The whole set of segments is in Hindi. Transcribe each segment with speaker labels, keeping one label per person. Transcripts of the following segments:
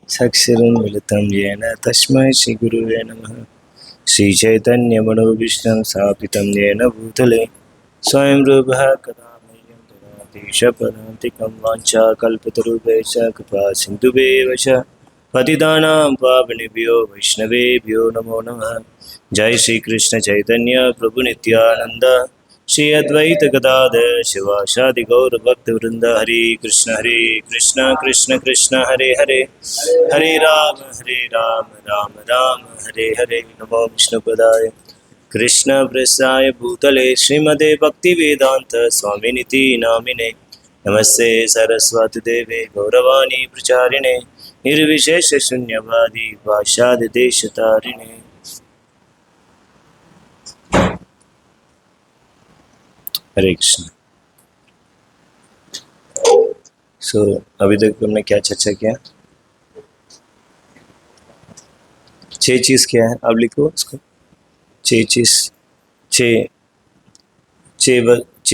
Speaker 1: चक्षुरुन्मिलितं येन तस्मै श्रीगुरुवे नमः। श्रीचैतन्यमनोभीष्टं स्थापितं येन भूतले स्वयं रूपः कदा मह्यं ददाति शपथान्तिकं वाञ्छाकल्पतरुभ्यश्च कृपा सिन्धुभ्येव च पतितानां पावनेभ्यो वैष्णवेभ्यो नमो नमः। जय श्री कृष्ण चैतन्य प्रभु नित्यानंद श्री अद्वैत गदाधर शिवासादि गौर भक्त वृंद हरे कृष्ण कृष्ण कृष्ण हरे हरे हरे राम राम राम हरे हरे। नमो विष्णुपदाय कृष्ण प्रेष्ठाय भूतले श्रीमते भक्ति वेदांत स्वामिनिति नामिने नमस्ते सरस्वती देवे गौरवाणी प्रचारिणे निर्विशेष शून्यवादी पाश्चात्य देशतारिणे। हरे कृष्ण। अभी तक तुमने क्या चर्चा किया? 6 चीज क्या है? अब लिखो उसको। 6 चीज, 6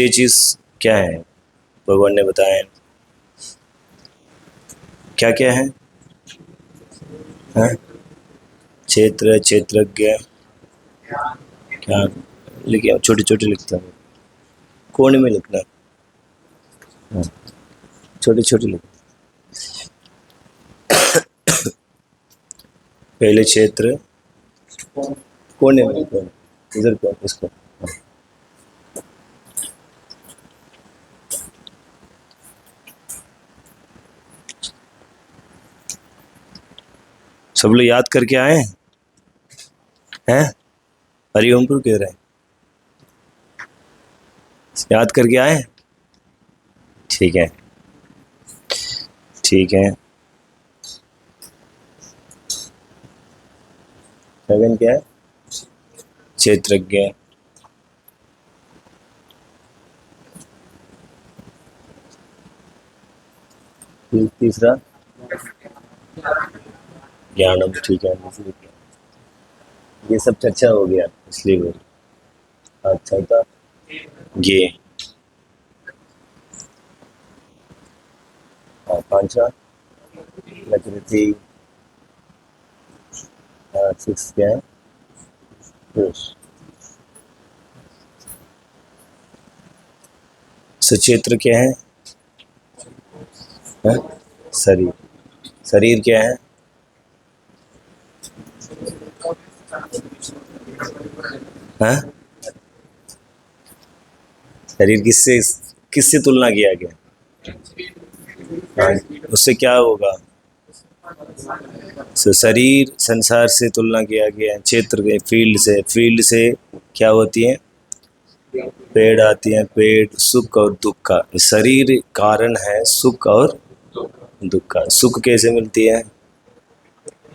Speaker 1: चीज क्या है भगवान ने बताया? क्या क्या है? हाँ? क्षेत्र, क्षेत्रज्ञ, क्या लिखे? छोटे छोटे लिखता हूँ, कोने में लिखना। हाँ, छोटे छोटे लिख। पहले क्षेत्र, कोने में लिखो, इधर को, इसको। सब लोग याद करके आए हैं? हरिओमपुर कह रहे हैं, याद करके आए? ठीक है ठीक है। 7 क्या है? क्षेत्रज्ञ। तीसरा ज्ञानम। ठीक है, ये सब चर्चा हो गया इसलिए बोल। अच्छा था ये। हाँ, 5वां प्रकृति। 6 क्या है? पुरुष। सुक्षेत्र क्या है? हाँ? शरीर। शरीर क्या है? हाँ? शरीर किससे किससे तुलना किया गया? हाँ, उससे क्या होगा? शरीर संसार से तुलना किया गया है। क्षेत्र के फील्ड से क्या होती है? पेड़ आती है। पेड़ सुख और दुख का, शरीर कारण है सुख और दुख का। सुख कैसे मिलती है?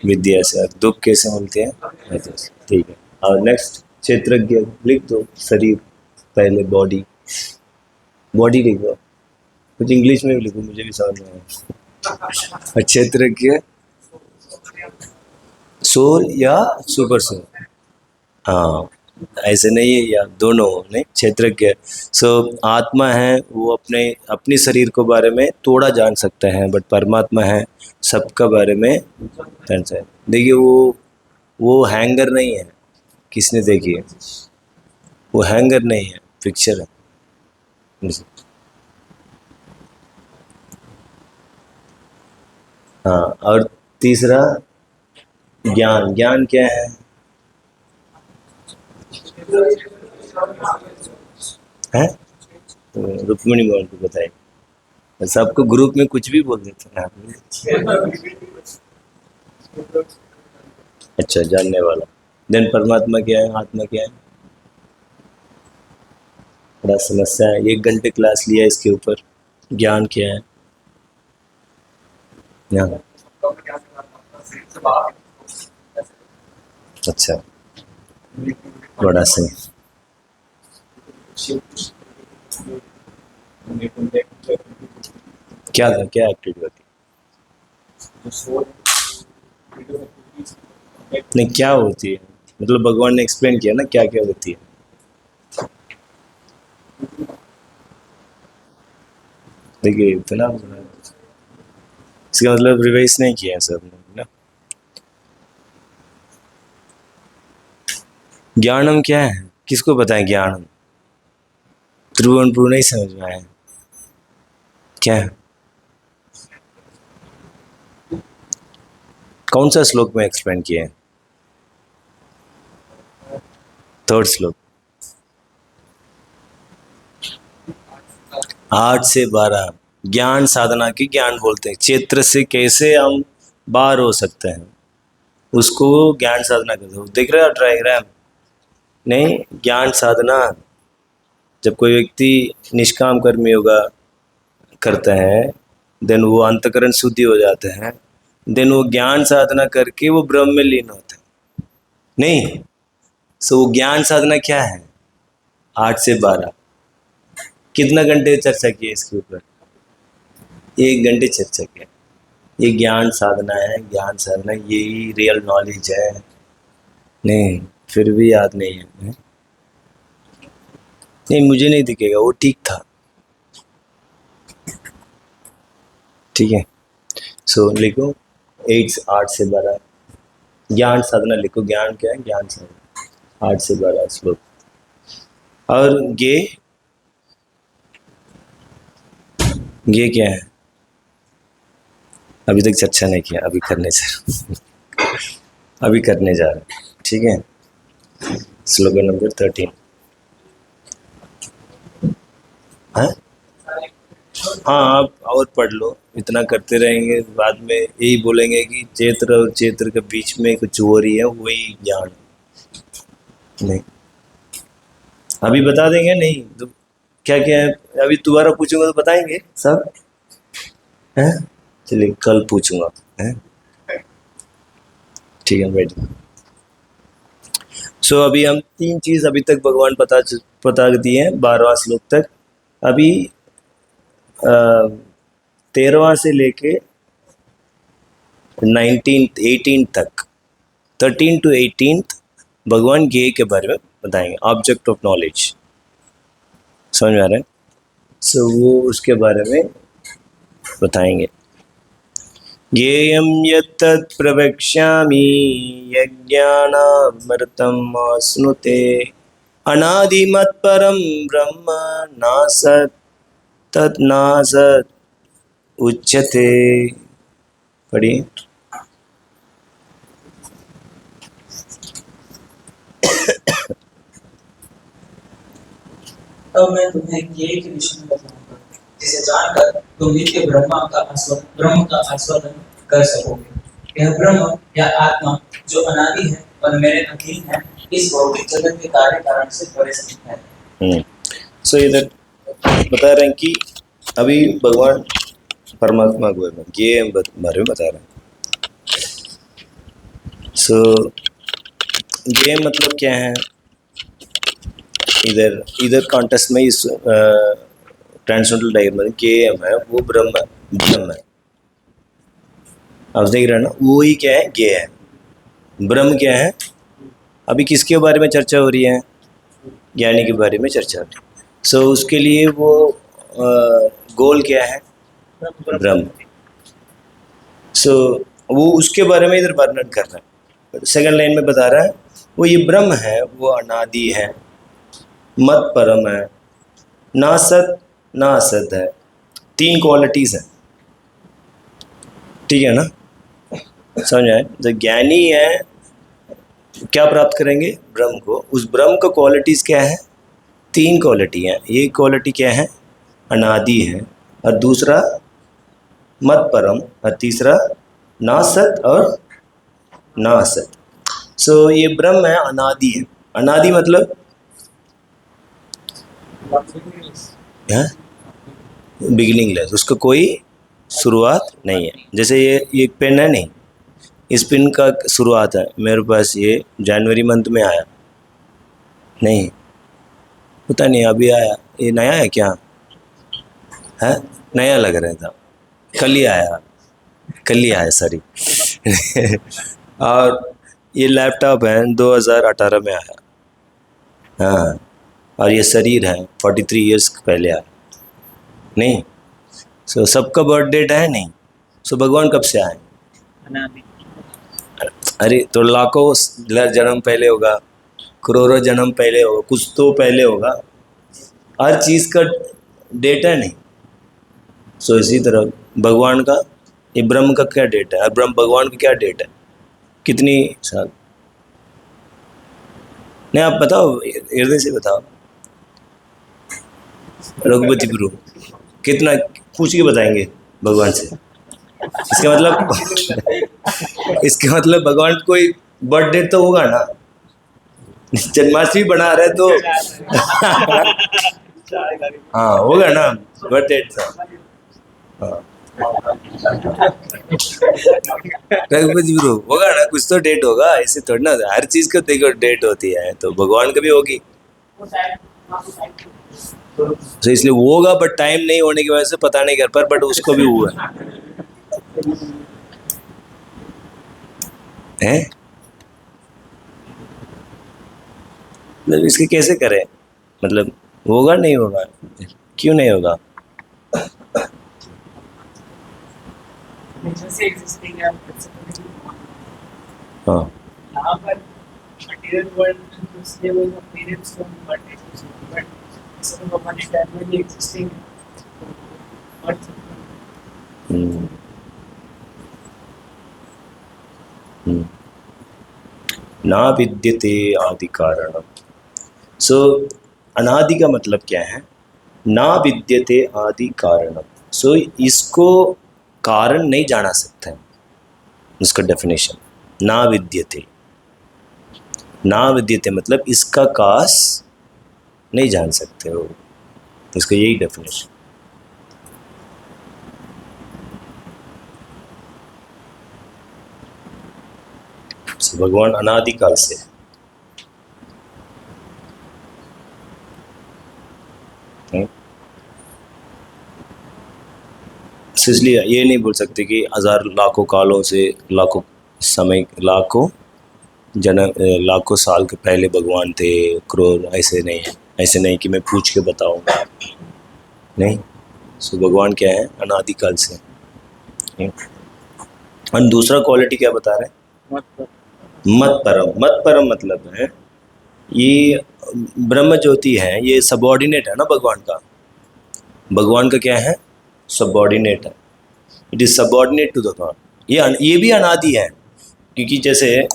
Speaker 1: विद्या से। और दुख कैसे मिलते हैं? विद्या से। ठीक है। और नेक्स्ट क्षेत्रज्ञ लिख दो। शरीर पहले, बॉडी। बॉडी लिखो, कुछ इंग्लिश में भी लिखो, मुझे भी समझ में आए। क्षेत्रज्ञ सोल या सुपर सोल? हाँ, ऐसे नहीं है, या दोनों नहीं। क्षेत्रज्ञ आत्मा है, वो अपनी शरीर को बारे में थोड़ा जान सकता है, बट परमात्मा है सबका बारे में जान सकता है। देखिए वो हैंगर नहीं है। किसने देखी है? वो हैंगर नहीं है, पिक्चर है। हाँ, और तीसरा ज्ञान। ज्ञान क्या है? हैं? रुक्मिणी मोहन को बताइए। सबको ग्रुप में कुछ भी बोल देते हैं आप। अच्छा, जानने वाला। देन परमात्मा क्या है? आत्मा क्या है? बड़ा समस्या है। 1 घंटे क्लास लिया इसके ऊपर। ज्ञान क्या है? ज्ञान। अच्छा, बड़ा सही। क्या था? क्या एक्टिविटी होती है? नहीं, क्या होती है? मतलब भगवान ने एक्सप्लेन किया ना क्या क्या होती है। देखिए इतना इसका मतलब रिवाइज नहीं किया है सब ना। ज्ञानम क्या है, किसको बताएं ज्ञानम? त्रिभुवनपुर नहीं समझ में आया क्या है? कौन सा श्लोक में एक्सप्लेन किया है? थर्ड श्लोक 8 से 12 ज्ञान साधना की ज्ञान बोलते हैं। क्षेत्र से कैसे हम बाहर हो सकते हैं उसको ज्ञान साधना कहते हैं। देख रहे हो डायग्राम? नहीं, ज्ञान साधना जब कोई व्यक्ति निष्काम कर्म योगा करता है देन वो अंतकरण शुद्धि हो जाते हैं, देन वो ज्ञान साधना करके वो ब्रह्म में लीन होते हैं। नहीं, सो वो ज्ञान साधना क्या है? 8 से 12 कितना घंटे चर्चा की है इसके ऊपर? 1 घंटे चर्चा किया। ये ज्ञान साधना है, ज्ञान साधना यही रियल नॉलेज है। नहीं, फिर भी याद नहीं है। नहीं, मुझे नहीं दिखेगा, वो ठीक था। ठीक है, सो लिखो 8 से 12 ज्ञान साधना लिखो। ज्ञान क्या है? ज्ञान साधना 8 से 12 श्लोक। और ये क्या है? अभी तक चर्चा नहीं किया, अभी करने अभी करने जा रहे हैं। ठीक है, स्लोगन नंबर 13। हाँ हाँ, आप और पढ़ लो। इतना करते रहेंगे बाद में यही बोलेंगे कि चैत्र और चैत्र के बीच में कुछ हो रही है, वही ज्ञान। नहीं, अभी बता देंगे। नहीं तो क्या क्या है, अभी दोबारा पूछूंगा तो बताएंगे सब हैं। चलिए कल पूछूंगा हैं। ठीक है बैठ। सो अभी हम 3 चीज अभी तक भगवान बता दिए हैं 12वां श्लोक तक। अभी 13वां से लेके 18 तक, 13 to 18 भगवान ज्ञेय के बारे में बताएंगे, ऑब्जेक्ट ऑफ नॉलेज। समझ में आ रहा है? सो वो उसके बारे में बताएंगे। ज्ञेयं यत्तत् प्रवक्ष्यामि यज्ञानामृतम् आस्नुते अनादिमत्परं ब्रह्म नासत् तत् नासत् उच्यते। पढ़िए।
Speaker 2: अब मैं तुम्हें ज्ञेय के विषय में बताऊंगा, जिसे जानकर तुम नित्य ब्रह्म का आस्वादन कर सकोगे। यह ब्रह्म या आत्मा जो अनादि है और मेरे अधीन है, इस भौतिक जगत के कार्य कारण से परे स्थित है।
Speaker 1: सो इधर बता रहे हैं कि अभी भगवान परमात्मा को ये बारे में बता रहे हैं। सो ये मतलब क्या है? इधर कॉन्टेक्स्ट में इस ट्रांसेंडेंटल डायग्राम के है वो ब्रह्म है। आप देख रहे हैं ना, वो ही क्या है? ये है ब्रह्म। क्या है? अभी किसके बारे में चर्चा हो रही है? ज्ञानी के बारे में चर्चा हो रही है। सो उसके लिए वो गोल क्या है? ब्रह्म। सो वो उसके बारे में इधर वर्णन कर रहा है। सेकंड लाइन में बता रहा है वो ये ब्रह्म है, वो अनादि है, मत परम है, ना सत ना असत है। 3 क्वालिटीज हैं। ठीक है ना? समझ आए? जो ज्ञानी है क्या प्राप्त करेंगे? ब्रह्म को। उस ब्रह्म का क्वालिटीज क्या है? 3 क्वालिटी है। एक क्वालिटी क्या है? अनादि है, और दूसरा मत परम, और तीसरा ना सत और ना असत। सो ये ब्रह्म है, अनादि है। अनादि मतलब बिगिनिंगलेस, उसका कोई शुरुआत नहीं है। जैसे ये एक पेन है, नहीं, इस पेन का शुरुआत है मेरे पास, ये जनवरी मंथ में आया, नहीं पता नहीं अभी आया, ये नया है क्या है? नया लग रहा था, कल ही आया सॉरी और ये लैपटॉप है 2018 में आया। हाँ, और ये शरीर है 43 इयर्स पहले आया। नहीं, सो सबका बर्थ डेट है नहीं, सो भगवान कब से आए?
Speaker 2: अनादि।
Speaker 1: अरे तो लाखों जन्म पहले होगा, करोड़ों जन्म पहले होगा, कुछ तो पहले होगा, हर चीज का डेटा नहीं। सो इसी तरह भगवान का, ये ब्रह्म का क्या डेटा है, ब्रह्म भगवान का क्या डेटा है, कितनी साल? नहीं आप बताओ, हृदय से बताओ, रघुपति गुरु कितना पूछ के बताएंगे भगवान से? इसका मतलब इसका मतलब भगवान कोई बर्थ डेट तो होगा ना, जन्माष्टमी बना रहे तो हाँ होगा ना बर्थ डेट था। हाँ रघुपति गुरु होगा ना, कुछ तो डेट होगा, ऐसे थोड़ी ना हर चीज का देखो डेट होती है, तो भगवान का भी होगी। तो इसलिए वो होगा, बट टाइम नहीं होने की वजह से पता नहीं कर पर, बट उसको भी हुआ है। मतलब इसके कैसे करें, मतलब होगा नहीं होगा, क्यों नहीं होगा? हाँ
Speaker 2: यहाँ पर material world दूसरे वो appearance तो but इसमें भगवान eternally existing है।
Speaker 1: हम्म, ना विद्यते आदि कारण। सो अनादि का मतलब क्या है? ना विद्यते आदि कारण। सो इसको कारण नहीं जाना सकते हैं, इसका डेफिनेशन ना विद्यते। ना विद्यते मतलब इसका कास नहीं जान सकते हो, इसका यही डेफिनेशन। भगवान अनादिकाल से है, इसलिए ये नहीं बोल सकते कि हजार लाखों कालों से, लाखों समय, लाखों जन्म, लाखों साल के पहले भगवान थे, करोड़, ऐसे नहीं है। ऐसे नहीं कि मैं पूछ के बताऊंगा, नहीं। सो भगवान क्या है? अनादिकाल से। और दूसरा क्वालिटी क्या बता रहे हैं? मत परम। मत परम मतलब है ये ब्रह्म ज्योति है, ये सबऑर्डिनेट है ना भगवान का। भगवान का क्या है? सबऑर्डिनेट है, it is subordinate to the God. ये भी अनादि है, क्योंकि जैसे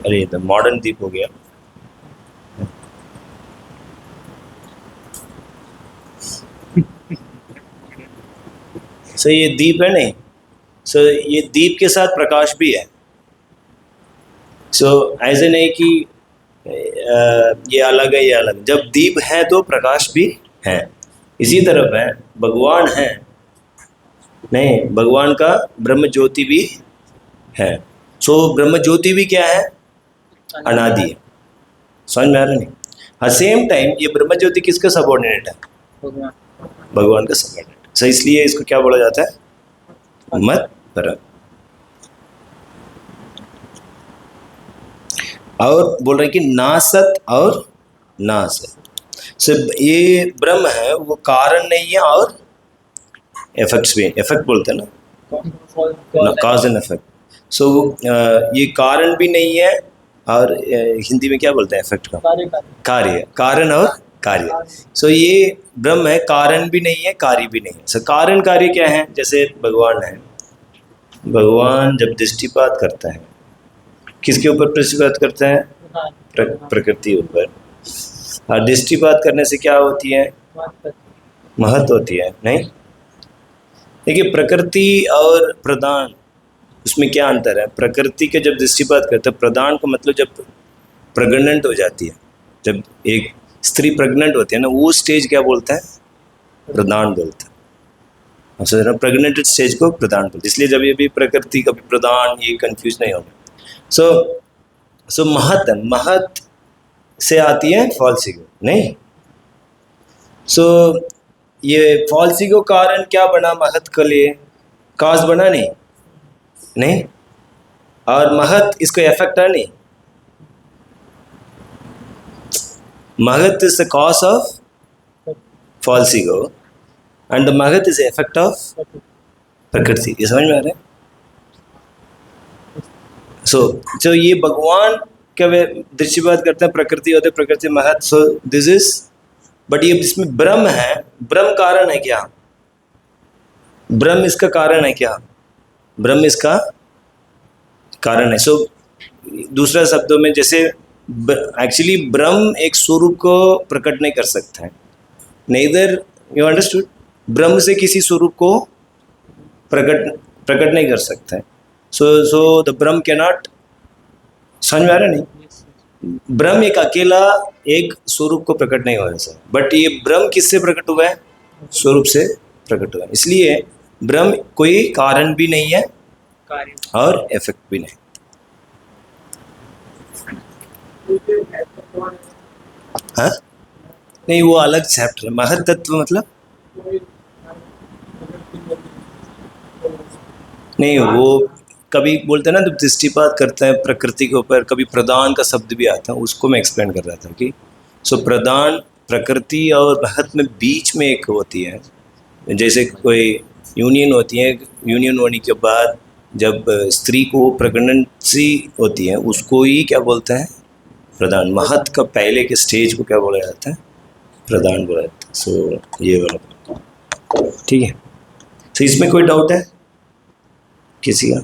Speaker 1: अरे तो मॉडर्न दीप हो गया। सो ये दीप है नहीं, सो ये दीप के साथ प्रकाश भी है। सो ऐसे नहीं कि ये अलग है, ये अलग। जब दीप है तो प्रकाश भी है। इसी तरफ है भगवान है नहीं, भगवान का ब्रह्म ज्योति भी है। सो ब्रह्म ज्योति भी क्या है? अनादि है। समझ में आ रहा नहीं? हर सेम टाइम ये ब्रह्म ज्योति किसका सबऑर्डिनेट है? भगवान का सबऑर्डिनेट। सो इसलिए इसको क्या बोला जाता है? मत परम। और बोल रहे हैं कि ना सत और ना सत। सो ये ब्रह्म है, वो कारण नहीं है और इफेक्ट्स भी। इफेक्ट बोलते हैं ना, कॉज एंड इफेक्ट। सो ये कारण भी नहीं है और हिंदी में क्या बोलते हैं इफेक्ट का? कार्य। कारण और कार्य। सो ये ब्रह्म है, कारण भी नहीं है, कार्य भी नहीं है। सो कारण कार्य क्या है? जैसे भगवान है, भगवान जब दृष्टिपात करता है, किसके ऊपर दृष्टिपात करता है? प्रकृति ऊपर। और दृष्टिपात करने से क्या होती है? महत्व होती है, नहीं? देखिए प्रकृति और प्रदान, उसमें क्या अंतर है? प्रकृति के जब दृष्टिपात करते हैं, प्रदान का मतलब जब प्रेग्नेंट हो जाती है, जब एक स्त्री प्रेग्नेंट होती है ना, वो स्टेज क्या बोलता है? प्रदान बोलता है। अब प्रेग्नेंट स्टेज को प्रदान बोलते हैं। इसलिए जब ये भी प्रकृति कभी प्रदान, ये कंफ्यूज नहीं होगा। सो महत, महत से आती है फॉल्स ईगो, नहीं? सो ये फॉल्सी को कारण क्या बना महत के लिए? काज बना नहीं? नहीं। और महत इसको इफेक्ट है नहीं? महत is the cause of false ego and the magat is the effect of प्रकृति। ये समझ में आ रहा है? सो ये भगवान क्या वे दृष्टिपात करते हैं, प्रकृति होते प्रकृति महत। सो दिस इज, बट ये इसमें ब्रह्म है, ब्रह्म कारण है क्या? ब्रह्म इसका कारण है क्या? ब्रह्म इसका कारण है। सो दूसरा शब्दों में जैसे एक्चुअली ब्रह्म एक स्वरूप को प्रकट नहीं कर सकता है। नेदर यू अंडरस्टूड, ब्रह्म से किसी स्वरूप को प्रकट नहीं कर सकता है। So the Brahma can not, समझ में आ रहा नहीं? ब्रह्म एक अकेला एक स्वरूप को प्रकट नहीं हो सकता, बट ये ब्रह्म किससे प्रकट हुआ है? स्वरूप से प्रकट हुआ है। इसलिए ब्रह्म कोई कारण भी नहीं है और इफेक्ट भी नहीं। हाँ नहीं, वो अलग चैप्टर है। महत तत्व मतलब नहीं, वो कभी बोलते हैं ना, जब दृष्टिपात करते हैं प्रकृति के ऊपर, कभी प्रदान का शब्द भी आता है, उसको मैं एक्सप्लेन कर रहा था कि सो प्रदान प्रकृति और महत में बीच में एक होती है। जैसे कोई यूनियन होती है, यूनियन होने के बाद जब स्त्री को प्रेगनेंसी होती है उसको ही क्या बोलते हैं? प्रदान। महत का पहले के स्टेज को क्या बोला जाता है? प्रदान बोला जाता है। सो ये वाला ठीक है। तो इसमें कोई डाउट है किसी का?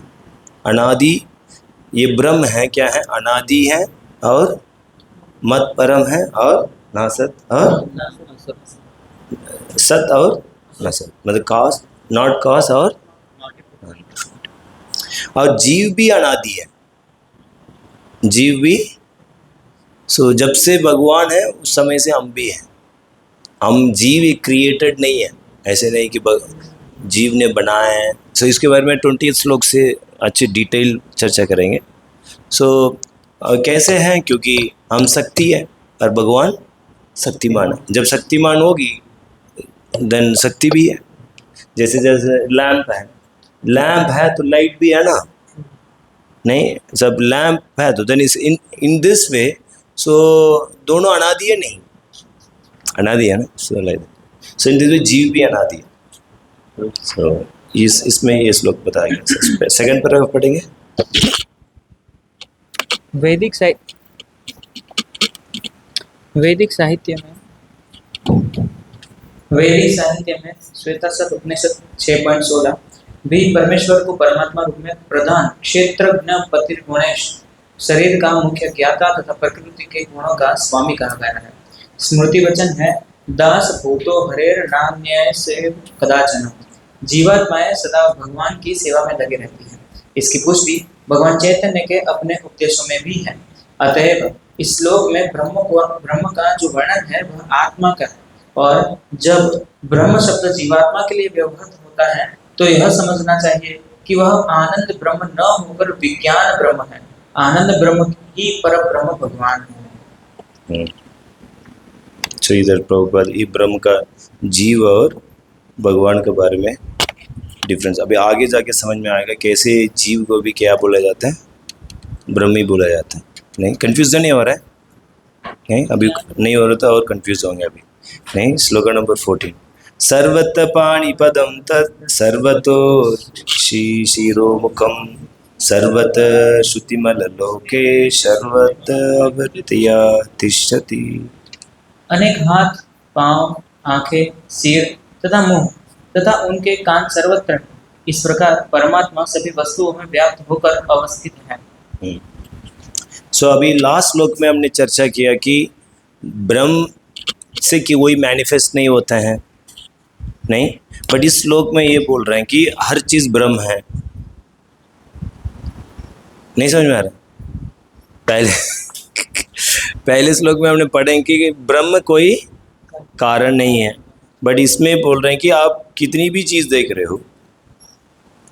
Speaker 1: अनादि ये ब्रह्म है, क्या है? अनादि है और मत परम है और नासत और सत और नसत, मतलब कॉस नॉट कॉस और जीव भी अनादि है, जीव भी। सो जब से भगवान है उस समय से हम भी हैं। हम जीव क्रिएटेड नहीं है, ऐसे नहीं कि जीव ने बनाया है। सो इसके बारे में 20 श्लोक से अच्छी डिटेल चर्चा करेंगे। सो कैसे हैं? क्योंकि हम शक्ति है और भगवान शक्तिमान है। जब शक्तिमान होगी देन शक्ति भी है। जैसे जैसे लैंप है तो लाइट भी है ना? नहीं, जब लैंप है तो देन इस इन दिस वे। सो दोनों अनादि है नहीं? अनादि है ना? सो इन दिस वे जीव भी अनादि है। सो इसमें ये श्लोक बताया गया। सेकंड पैराग्राफ पढ़ेंगे।
Speaker 2: वैदिक साहित्य में श्वेतासत उपनिषद 6.16 भी परमेश्वर को परमात्मा रूप में प्रधान क्षेत्रज्ञ पतिर्गुणेश शरीर का मुख्य ज्ञाता तथा प्रकृति के गुणों का स्वामी कहा गया है। स्मृति वचन है, दास भूतो हरेर नान्याय से कदाचन। जीवात्माएं सदा भगवान की सेवा में लगे रहती हैं। इसकी पुष्टि भगवान चैतन्य के अपने उपदेशों में भी है। अतएव इस श्लोक में ब्रह्म का जो वर्णन है वह आत्मा का है, और जब ब्रह्म शब्द जीवात्मा के लिए व्यवहृत होता है तो यह समझना चाहिए कि वह आनंद ब्रह्म न होकर विज्ञान ब्रह्म है। आनंद ब्रह्म ही पर ब्रह्म भगवान है।
Speaker 1: तो इधर प्रभुपाद ये ब्रह्म का जीव और भगवान के बारे में डिफरेंस अभी आगे जाके समझ में आएगा। कैसे जीव को भी क्या बोला जाता है? ब्रह्म ही बोला जाता है। नहीं, कंफ्यूजन नहीं हो रहा है? नहीं, अभी नहीं हो रहा था और कंफ्यूज होंगे अभी। नहीं, श्लोक नंबर 14। सर्वत पाणिपदम तत् सर्वतो शिरो मुखम सर्वत श्रुतिमल लोके सर्वत अवर्त्या तिष्ठति।
Speaker 2: अनेक हाथ, पांव, आंखें, सिर तथा मुंह तथा उनके कान सर्वत्र, इस प्रकार परमात्मा सभी वस्तुओं में व्याप्त होकर अवस्थित है।
Speaker 1: सो अभी लास्ट श्लोक में हमने चर्चा किया कि ब्रह्म से कि वही मैनिफेस्ट नहीं होता है, नहीं, बट इस श्लोक में ये बोल रहे हैं कि हर चीज ब्रह्म है। नहीं समझ में आ रहा? पहले श्लोक में हमने पढ़े कि ब्रह्म कोई कारण नहीं है, बट इसमें बोल रहे हैं कि आप कितनी भी चीज़ देख रहे हो,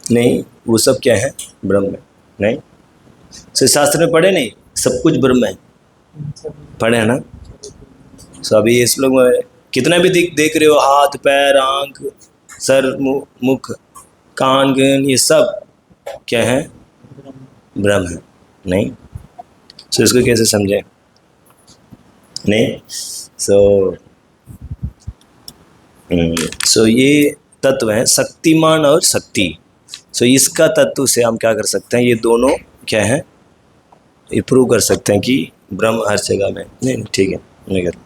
Speaker 1: नहीं, वो सब क्या है? ब्रह्म है। नहीं, सो शास्त्र में पढ़े नहीं सब कुछ ब्रह्म है, पढ़े है ना? सो अभी इस लोग में कितना भी देख रहे हो, हाथ पैर आंख सर मुख कान गन, ये सब क्या है? ब्रह्म है। नहीं, सो इसको कैसे समझे? नहीं, सो ये तत्व है शक्तिमान और शक्ति। सो इसका तत्व से हम क्या कर सकते हैं? ये दोनों क्या है? ये प्रूव कर सकते हैं कि ब्रह्म हर जगह में। नहीं ठीक है, नहीं कर।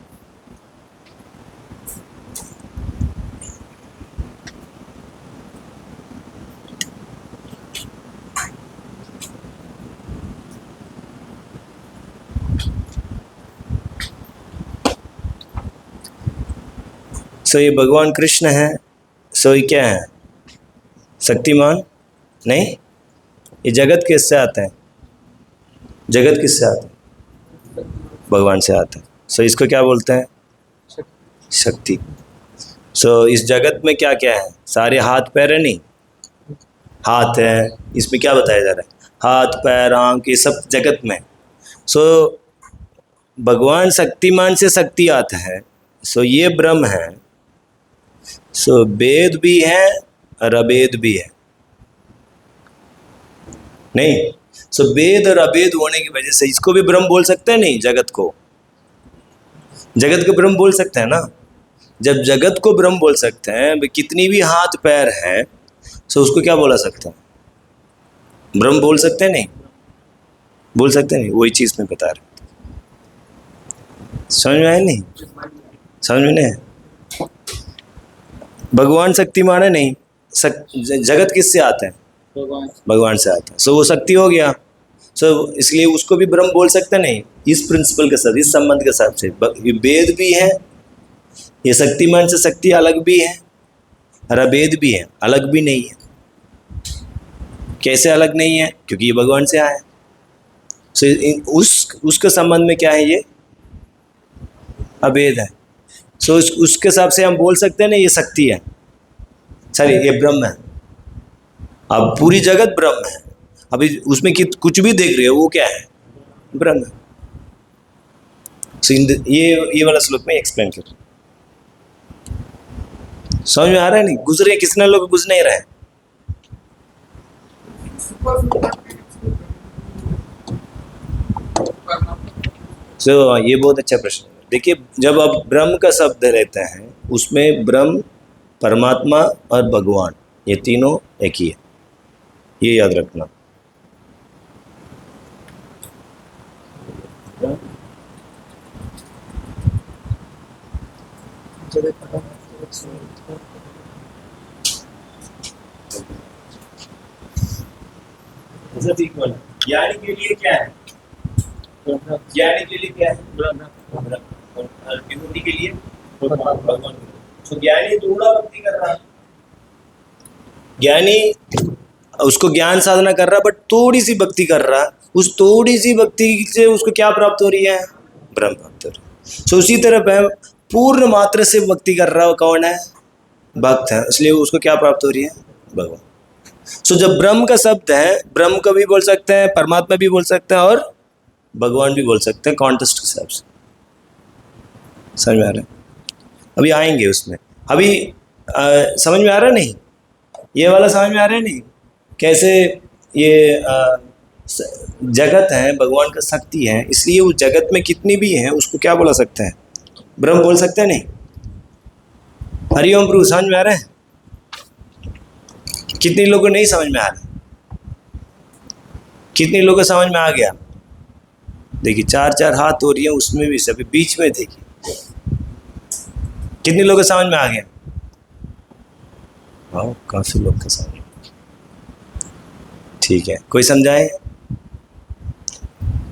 Speaker 1: सो ये भगवान कृष्ण है। सो ये क्या है? शक्तिमान नहीं, ये जगत किससे आता है? जगत किससे आता है? भगवान से आता है। सो इसको क्या बोलते हैं? शक्ति। सो इस जगत में क्या क्या है? सारे हाथ पैर है? नहीं, हाथ है, इसमें क्या बताया जा रहा है? हाथ पैर आंख, ये सब जगत में। सो भगवान शक्तिमान से शक्ति आता है। सो ये ब्रह्म है। सो वेद भी है और अवेद भी है। नहीं, सो वेद और अवेद होने की वजह से इसको भी ब्रह्म बोल सकते हैं। नहीं, जगत को, जगत को ब्रह्म बोल सकते हैं ना। जब जगत को ब्रह्म बोल सकते हैं, कितनी भी हाथ पैर है, सो उसको क्या बोला सकते हैं? ब्रह्म बोल सकते हैं। नहीं बोल सकते नहीं, वही चीज में बता रहे। समझ में आया? नहीं समझ में नहीं? भगवान शक्तिमान है। नहीं, जगत किससे आता है? भगवान से आता है। सो वो शक्ति हो गया। सो इसलिए उसको भी ब्रह्म बोल सकते नहीं, इस प्रिंसिपल के साथ, इस संबंध के साथ से। ये वेद भी है, ये शक्तिमान से शक्ति अलग भी है और अवेद भी है, अलग भी नहीं है। कैसे अलग नहीं है? क्योंकि ये भगवान से आया। सो उसके संबंध में क्या है? ये अवेद है। सो उसके हिसाब से हम बोल सकते हैं ना, ये शक्ति है, सॉरी ये ब्रह्म है। अब पूरी जगत ब्रह्म है। अभी उसमें कुछ भी देख रहे हो वो क्या है? ब्रह्म है। सो ये वाला श्लोक में एक्सप्लेन कर। समझ में आ रहा है? नहीं गुजरे, कितने लोग गुजर नहीं रहे? सो ये बहुत अच्छा प्रश्न है। देखिए, जब अब ब्रह्म का शब्द रहता है, उसमें ब्रह्म, परमात्मा और भगवान, ये तीनों एक ही है, ये याद रखना। ज्ञानी के लिए क्या है? ज्ञानी के लिए क्या है? विभूति के लिए भगवान। तो ज्ञानी थोड़ा भक्ति कर रहा है, ज्ञानी उसको ज्ञान साधना कर रहा, बट थोड़ी सी भक्ति कर रहा। उस थोड़ी सी भक्ति से उसको क्या प्राप्त हो रही है? ब्रह्म प्राप्त हो रही है। तो उसी तरह है, पूर्ण मात्रा से भक्ति कर रहा, कौन है? भक्त है, इसलिए उसको क्या प्राप्त हो रही है? भगवान। सो जब ब्रह्म का शब्द है, ब्रह्म को भी बोल सकते हैं, परमात्मा भी बोल सकते हैं और भगवान भी बोल सकते हैं, कॉन्टेक्स्ट के हिसाब से। समझ में आ रहा है? अभी आएंगे उसमें। अभी समझ में आ रहा है? नहीं ये वाला समझ में आ रहा है? नहीं कैसे ये जगत है, भगवान का शक्ति है, इसलिए उस जगत में कितनी भी है उसको क्या बोला सकते हैं? ब्रह्म बोल सकते हैं। नहीं हरिओम प्रभु, समझ में आ रहा है? कितने लोगों को नहीं समझ में आ रहा? कितने लोगों को समझ में आ गया? देखिए 4 हाथ हो रही है, उसमें भी सभी बीच में देखिए कितने लोगों को समझ में आ गया? हाँ, काफी लोग का समझ। ठीक है, कोई समझाए?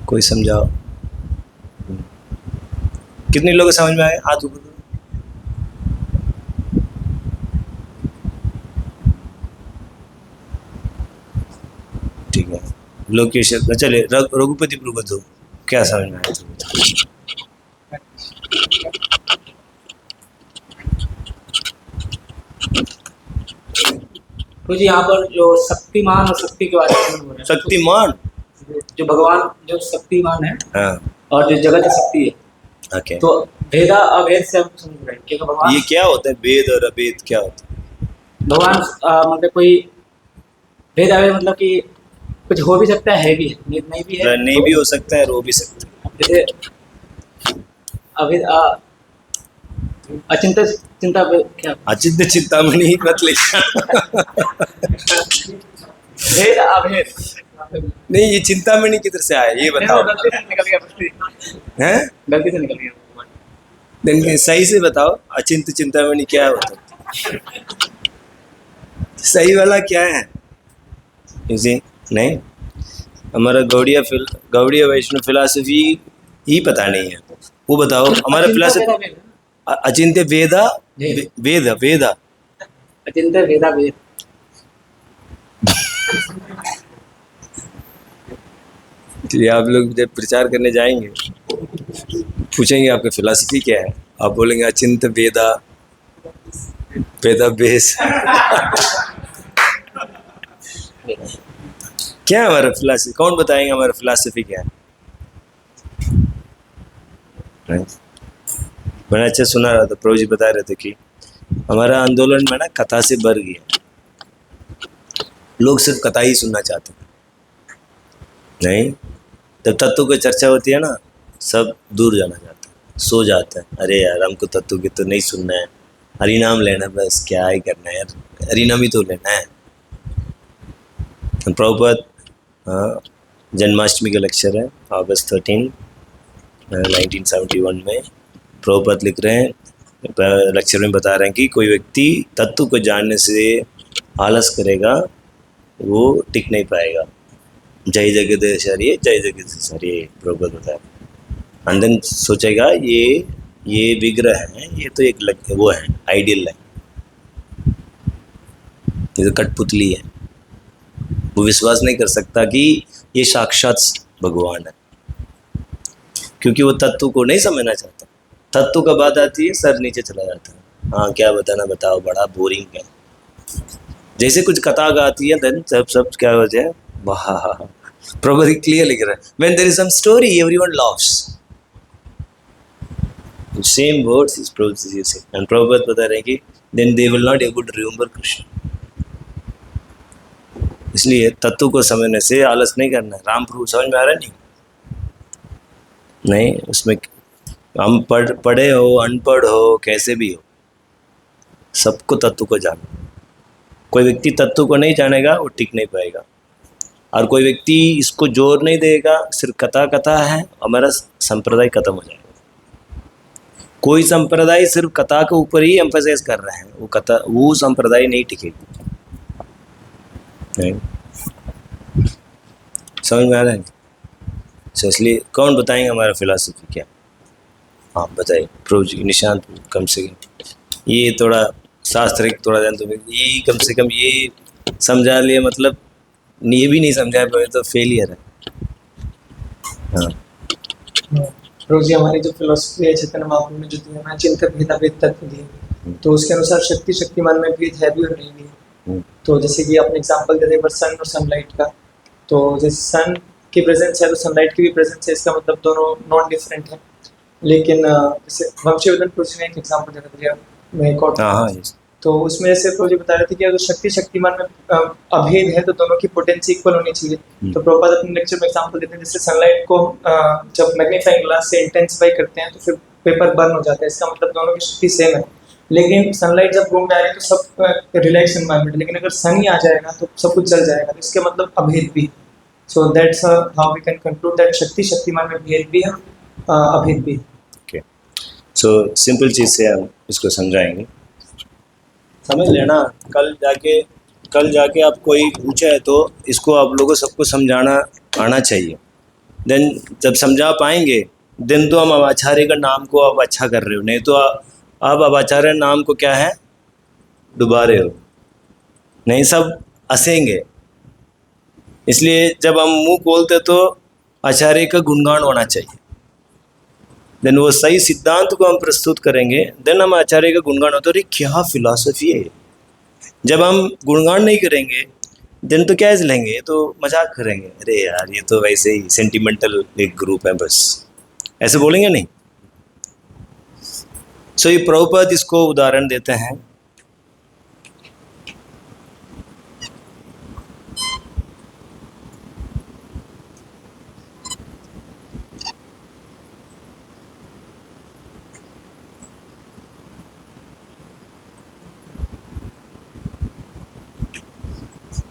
Speaker 1: कोई समझाओ। कितने लोगों को समझ में आए? हाथ ऊपर। ठीक है, लोकेश चले। रघुपति प्रभु दो, क्या समझ में आया?
Speaker 2: तो जी यहाँ पर जो शक्तिमान और शक्ति के बारे में बोल रहे हैं।
Speaker 1: शक्तिमान
Speaker 2: जो भगवान जो शक्तिमान है,
Speaker 1: हाँ,
Speaker 2: और जो जगत शक्ति है।
Speaker 1: ओके।
Speaker 2: तो भेदा अभेद से हम समझ रहे हैं क्योंकि भगवान
Speaker 1: ये क्या होता है वेद और अवेद क्या होता है?
Speaker 2: भगवान मतलब कोई भेद अभेद मतलब कि कुछ हो भी सकता है भी नहीं भी है।
Speaker 1: नहीं भी हो सकता है, रो भी सकता है।
Speaker 2: जैसे अभेद अचिंता चिंता क्या
Speaker 1: अचिंत चिंतामणि मत लिखना।
Speaker 2: भेद अभेद
Speaker 1: नहीं, ये चिंतामणि किधर से आया ये बताओ।
Speaker 2: गलती से निकल गया,
Speaker 1: हैं?
Speaker 2: गलती से निकल गया।
Speaker 1: नहीं, सही से बताओ, अचिंत चिंतामणि क्या होता है? सही वाला क्या है? इसी नहीं, हमारा गौड़ीय वैष्णव फिलॉसफी ही पता नहीं है। वो बताओ हमारा फिलॉसफी अचिंत्य वेदा वेद वेदा
Speaker 2: अचिंत्य वेदा वेद
Speaker 1: ये आप लोग जब प्रचार करने जाएंगे पूछेंगे आपका फिलॉसफी क्या है, आप बोलेंगे अचिंत्य वेदा वेदा बेस। क्या है हमारा फिलॉसफी? कौन बताएंगे हमारा फिलॉसफी क्या है? मैंने अच्छा सुना रहा था, प्रभु जी बता रहे थे कि हमारा आंदोलन में ना कथा से भर गया, लोग सिर्फ कथा ही सुनना चाहते हैं। नहीं, जब तत्व की चर्चा होती है ना सब दूर जाना चाहता है, सो जाता है। अरे यार हमको तत्व की तो नहीं सुनना है, हरिनाम लेना, बस क्या ही करना है यार, हरिनाम ही तो लेना है। प्रभुपद जन्माष्टमी का लेक्चर है अगस्त 13 1971 में प्रभुपद लिख रहे हैं, लेक्चर में बता रहे हैं कि कोई व्यक्ति तत्व को जानने से आलस करेगा वो टिक नहीं पाएगा। जय जगदीश हरिये, जय जगदीश हरिये, प्रभुपद बता रहे हैं। अंदर सोचेगा ये विग्रह है, ये तो एक वो है आइडियल है, ये तो कठपुतली है। वो विश्वास नहीं कर सकता कि ये साक्षात भगवान है, क्योंकि वो तत्व को नहीं समझना चाहता। तत्व का बात आती है सर नीचे चला जाता है। हाँ क्या बताना, बताओ, बड़ा बोरिंग है। जैसे कुछ कथा आती है देन सब क्या हो जाए, वाह। प्रभु क्लियर लिख रहा है, when there is some story everyone loves, same words is produce using, and Prabhu बता रहे हैं कि then they will not able to remember Krishna. इसलिए तत्व को समझने से आलस नहीं करना है। राम प्रभु समझ में आ रहा है? नहीं, उसमें हम पढ़े हो अनपढ़ हो कैसे भी हो, सबको तत्व को जानो। कोई व्यक्ति तत्व को नहीं जानेगा वो टिक नहीं पाएगा, और कोई व्यक्ति इसको जोर नहीं देगा, सिर्फ कथा है, हमारा संप्रदाय खत्म हो जाएगा। कोई संप्रदाय सिर्फ कथा के ऊपर ही एम्फसाइज कर रहा है, वो संप्रदाय नहीं टिकेगी। नहीं समझ में आ रहा है? तो इसलिए कौन बताएंगे हमारा फिलॉसफी क्या? हाँ बताइए प्रभु जी, निशांत कम से कम ये थोड़ा शास्त्रिक थोड़ा जान, तो ये कम से कम ये समझा लिए, मतलब ये भी नहीं समझा पाए तो फेलियर है। हाँ
Speaker 3: प्रभु जी, हमारी जो फिलोसफी है चैतन्य महाप्रभु ने जो दिया है चिंतन भेदा भेद तत्व दिए, तो उसके अनुसार शक्तिमान में भेद है भी और नहीं भी। तो जैसे कि आपने एग्जांपल दे दिया सन और सनलाइट का, तो जैसे सन की प्रेजेंस है तो सनलाइट की भी प्रेजेंस है, इसका मतलब दोनों नॉन डिफरेंट है। लेकिन जैसे वंशीवर्धन प्रभु जी ने एक एग्जांपल दिया मैं एक और, तो उसमें जैसे प्रभु जी बता रहे थे कि अगर शक्तिमान में अभेद है तो दोनों की पोटेंसी इक्वल होनी चाहिए। तो प्रभुपाद अपने लेक्चर में एग्जांपल देते हैं, जैसे सनलाइट को जब मैग्नीफाइंग ग्लास से इंटेंसिफाई करते हैं तो फिर पेपर बर्न हो जाता है, इसका मतलब दोनों की शक्ति सेम है। लेकिन सनलाइट जब रूम में आ रही है तो सब रिलैक्स एनवायरनमेंट, लेकिन अगर सन ही आ जाएगा तो सब कुछ जल जाएगा, तो इसके मतलब अभेद भी। So that's how we can conclude that शक्तिमान में भेद भी है, अभेद भी।
Speaker 1: ओके, सो सिंपल चीज़ से हम इसको समझाएंगे, समझ लेना। कल जाके आप कोई पूछा है तो इसको आप लोगों को सबको समझाना आना चाहिए। देन जब समझा पाएंगे देन तो हम आचार्य का नाम को आप अच्छा कर रहे हो, नहीं तो आप आचार्य नाम को क्या है डुबा रहे हो। नहीं, सब हंसेंगे। इसलिए जब हम मुंह खोलते तो आचार्य का गुणगान होना चाहिए, देन वो सही सिद्धांत को हम प्रस्तुत करेंगे, देन हम आचार्य का गुणगान होता है। अरे क्या फिलॉसफी है। जब हम गुणगान नहीं करेंगे देन तो क्या लेंगे, तो मजाक करेंगे, अरे यार ये तो वैसे ही सेंटिमेंटल एक ग्रुप है, बस ऐसे बोलेंगे नहीं। सो ये प्रभुपाद इसको उदाहरण देते हैं।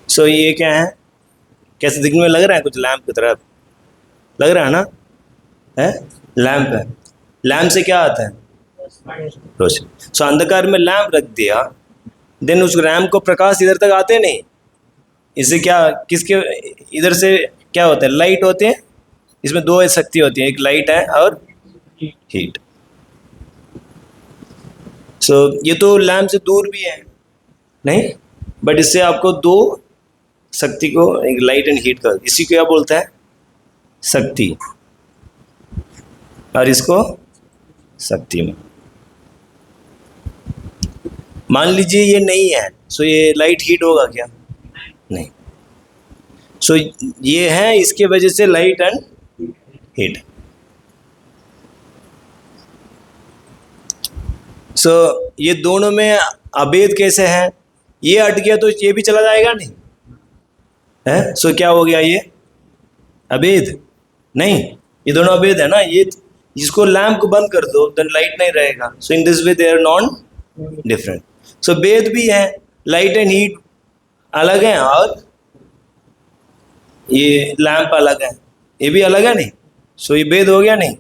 Speaker 1: सो ये क्या है, कैसे दिखने में लग रहा है, कुछ लैंप की तरह लग रहा है ना, है लैंप है। लैंप से क्या आता है, रोशनी। सो अंधकार में लैंप रख दिया, देन उस लैंप को प्रकाश इधर तक आते नहीं, इससे क्या, किसके इधर से क्या होता है, लाइट होते हैं। इसमें दो शक्ति होती है, एक लाइट है और हीट। सो ये तो लैंप से दूर भी है नहीं, बट इससे आपको दो शक्ति को, एक लाइट एंड हीट का, इसी को क्या बोलता है, शक्ति, और इसको शक्ति में। मान लीजिए ये नहीं है, सो ये लाइट हीट होगा क्या, नहीं। सो ये है, इसके वजह से लाइट एंड हीट। सो ये दोनों में अभेद कैसे है, ये हट गया तो ये भी चला जाएगा नहीं है। सो क्या हो गया, ये अभेद नहीं, ये दोनों अभेद है ना। ये जिसको लैंप को बंद कर दो देन लाइट नहीं रहेगा। So in this way they are non different. So भेद भी है, लाइट एंड हीट अलग है और ये लैंप अलग है, ये भी अलग है नहीं। सो ये भेद हो गया नहीं।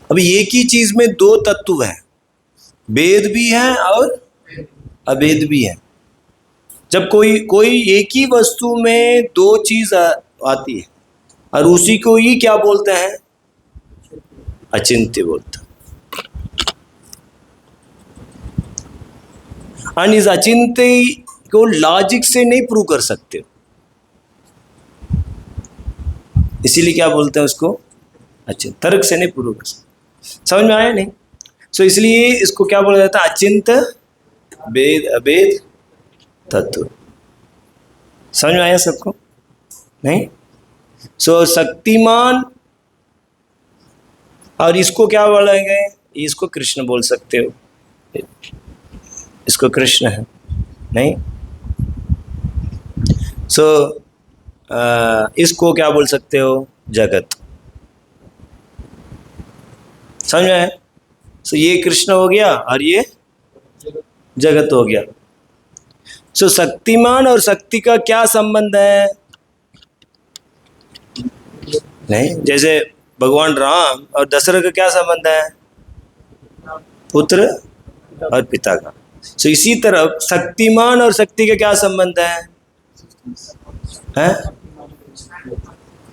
Speaker 1: अभी एक ही चीज में दो तत्व है, भेद भी है और अभेद भी है। जब कोई एक ही वस्तु में दो चीज आती है और उसी को ही क्या बोलते हैं, अचिंत्य बोलते हैं। और इस अचिंत्य को लॉजिक से नहीं प्रूव कर सकते, इसीलिए क्या बोलते हैं उसको, अचिंत्य, तर्क से नहीं प्रूव कर सकते। समझ में आया नहीं। सो इसलिए इसको क्या बोला जाता है, अचिंत्य भेद अभेद तत्व। समझ में आया सबको, नहीं। सो शक्तिमान, और इसको क्या बोलेंगे, इसको कृष्ण बोल सकते हो, इसको कृष्ण है नहीं। सो इसको क्या बोल सकते हो, जगत। समझ में आया। सो ये कृष्ण हो गया और ये जगत हो गया। सो शक्तिमान और शक्ति का क्या संबंध है, नहीं। जैसे भगवान राम और दशरथ का क्या संबंध है, पुत्र और पिता का। सो इसी तरह शक्तिमान और शक्ति का क्या संबंध है, हैं?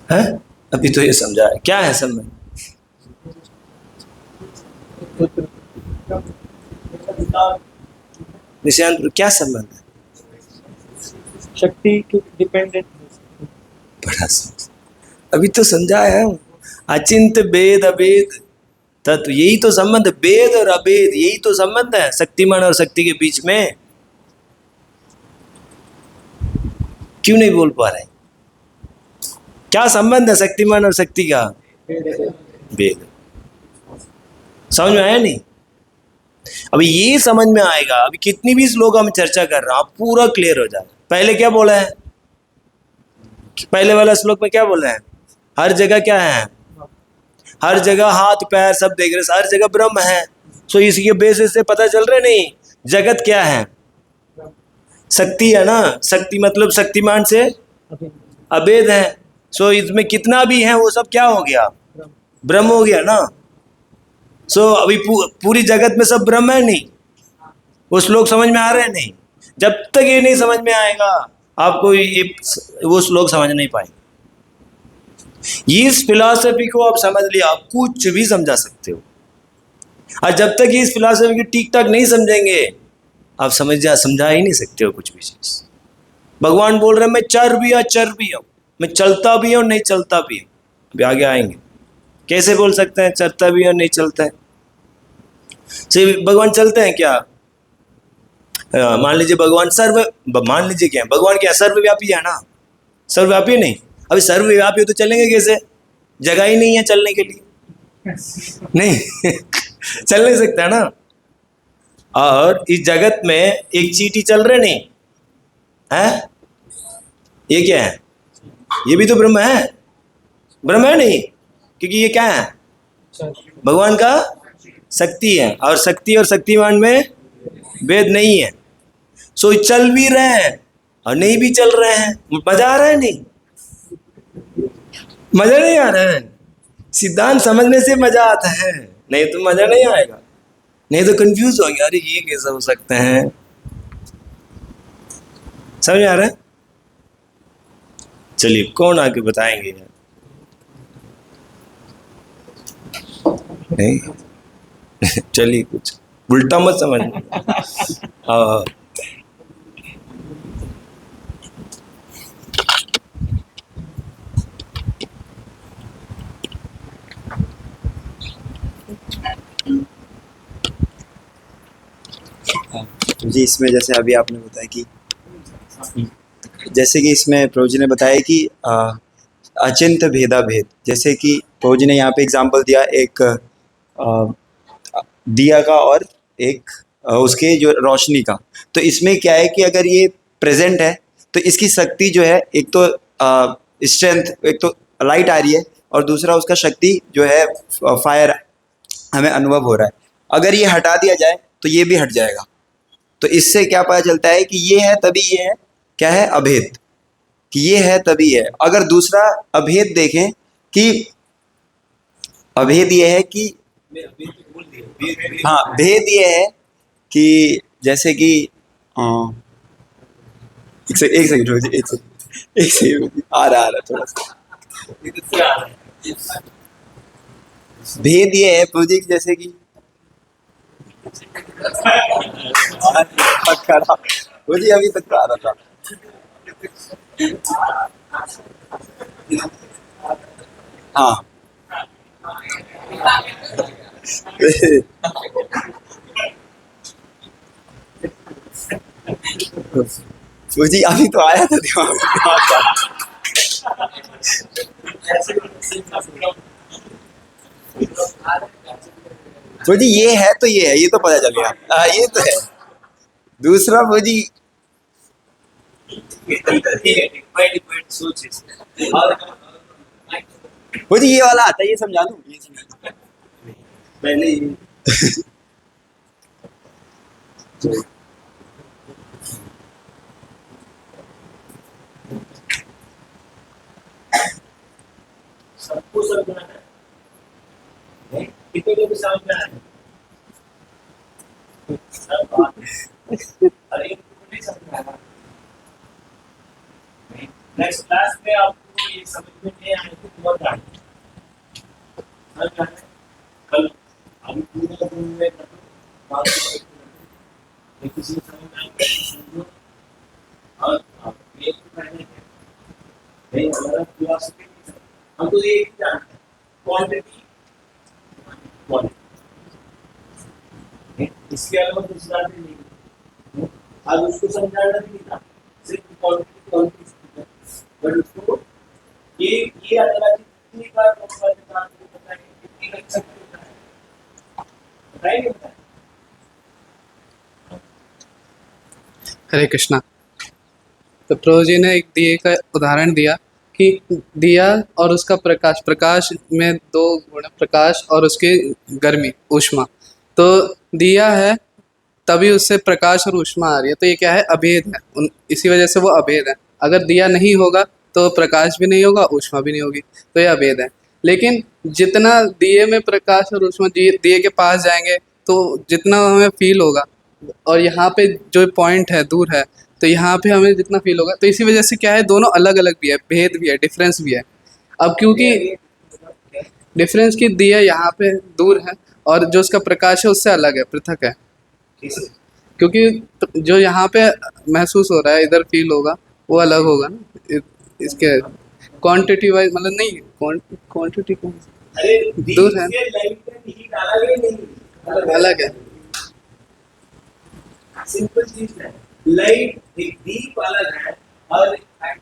Speaker 1: हैं? अभी तो ये समझा है, क्या है संबंध, निशांत क्या संबंध है,
Speaker 3: शक्ति के डिपेंडेंट।
Speaker 1: बड़ा अभी तो समझा है। अचिंत्य भेद अभेद तत्व, यही तो संबंध, भेद और अभेद यही तो संबंध है शक्तिमान और शक्ति के बीच में। क्यों नहीं बोल पा रहे, क्या संबंध है शक्तिमान और शक्ति का, भेद। समझ में आया नहीं। अभी ये समझ में आएगा, अभी कितनी भी श्लोक हम चर्चा कर रहे हैं, पूरा क्लियर हो जाएगा। पहले क्या बोला है, पहले वाला श्लोक में क्या बोला है, हर जगह क्या है, हर जगह हाथ पैर सब देख रहे, हर जगह ब्रह्म है। सो इसके बेसिस से पता चल रहा नहीं जगत क्या है, शक्ति है ना। शक्ति मतलब शक्तिमान से अभेद है। सो इसमें कितना भी है वो सब क्या हो गया, ब्रह्म हो गया ना। सो अभी पूरी जगत में सब ब्रह्म है नहीं, वो श्लोक समझ में आ रहे हैं नहीं। जब तक ये नहीं समझ में आएगा आपको ये वो श्लोक समझ नहीं पाएंगे। इस फिलॉसफी को आप समझ लिया, आप कुछ भी समझा सकते हो। और जब तक इस फिलॉसफी को ठीक ठाक नहीं समझेंगे आप समझा ही नहीं सकते हो कुछ भी चीज। भगवान बोल रहे हैं मैं चर भी अचर भी हूं, मैं चलता भी हूं नहीं चलता भी हूं। अभी आगे आएंगे कैसे बोल सकते हैं चलता भी और नहीं चलता है। भगवान चलते हैं क्या, मान लीजिए भगवान मान लीजिए क्या भगवान क्या सर्वव्यापी है ना, सर्वव्यापी नहीं। अभी सर्वव्यापी हो तो चलेंगे कैसे, जगह ही नहीं है चलने के लिए। नहीं चल नहीं सकता ना। और इस जगत में एक चींटी चल रहे नहीं है, ये क्या है? ये भी तो ब्रह्म है, ब्रह्म है नहीं, क्योंकि ये क्या है? भगवान का शक्ति है, और शक्ति और शक्तिमान में भेद नहीं है। सो चल भी रहे हैं और नहीं भी चल रहे हैं, मजा आ रहा है? नहीं मजा नहीं आ रहा है। सिद्धांत समझने से मजा आता है, नहीं तो मजा नहीं आएगा, नहीं तो कंफ्यूज हो गया, अरे ये कैसे हो सकते हैं। समझ आ रहा है? चलिए कौन आके बताएंगे? नहीं चलिए कुछ उल्टा मत समझना। हाँ
Speaker 4: जी, इसमें जैसे अभी आपने बताया कि जैसे कि इसमें प्रभु जी ने बताया कि अचिंत भेदा भेद, जैसे कि प्रभु जी ने यहाँ पे एग्जांपल दिया एक दिया का और एक उसके जो रोशनी का। तो इसमें क्या है कि अगर ये प्रेजेंट है तो इसकी शक्ति जो है, एक तो स्ट्रेंथ, एक तो लाइट आ रही है, और दूसरा उसका शक्ति जो है फायर हमें अनुभव हो रहा है। अगर ये हटा दिया जाए तो ये भी हट जाएगा। तो इससे क्या पता चलता है कि ये है तभी ये है, क्या है? अभेद। कि ये है तभी है। अगर दूसरा अभेद देखें कि अभेद ये है कि हाँ, भेद ये है कि जैसे कि एक सेकंड रुको जी, एक सेकंड आ रहा थोड़ा सा। भेद ये है प्रभु जी, जैसे कि प्रभु जी अभी तक आ रहा था। हाँ प्रभु जी अभी तो आया था दिमाग प्रभु जी। ये है तो ये है, ये तो पता चल गया। ये तो है। दूसरा प्रभु जी प्रभु जी ये वाला आता है, ये समझा दूं? ये समझा पहले ही
Speaker 1: सबको समझना है, कितने को भी समझना है। अरे इनको नहीं समझना है। नेक्स्ट क्लास में आपको ये समझ में नहीं आने की बहुत है। कल हम पूरा दिन में बात किसी समझ और आप ये पढ़ने नहीं हमारा फिलॉसफी हम तो ये जानते हैं, क्वांटिटी क्वालिटी, इसके अलावा दूसरा नहीं। आज उसको समझाना नहीं था, सिर्फ क्वांटिटी क्वालिटी, बट उसको ये अगला कितनी बार पता है कितनी अच्छा होता है, राइट होता है।
Speaker 5: हरे कृष्णा। तो प्रभु जी ने एक दिए का उदाहरण दिया कि दिया और उसका प्रकाश, प्रकाश में दो गुण, प्रकाश और उसकी गर्मी, ऊष्मा। तो दिया है तभी उससे प्रकाश और ऊष्मा आ रही है, तो ये क्या है? अभेद है। इसी वजह से वो अभेद है। अगर दिया नहीं होगा तो प्रकाश भी नहीं होगा, ऊष्मा भी नहीं होगी, तो ये अभेद है। लेकिन जितना दिए में प्रकाश और ऊष्मा, दिए के पास जाएंगे तो जितना हमें फील होगा, और यहाँ पे जो पॉइंट है दूर है, तो यहाँ पे हमें जितना फील होगा, तो इसी वजह से क्या है, दोनों अलग अलग भी है, भेद भी है, डिफरेंस भी है। अब क्योंकि डिफरेंस की दिया यहाँ पे दूर है और जो उसका प्रकाश है उससे अलग है, पृथक है। क्योंकि जो यहाँ पे महसूस हो रहा है, इधर फील होगा, वो अलग होगा ना। इसके क्वांटिटी वाइज मतलब नहीं, क्वांटिटी दूर है, अलग है।
Speaker 1: सिंपल चीज है, लाइट एक दीप अलग है और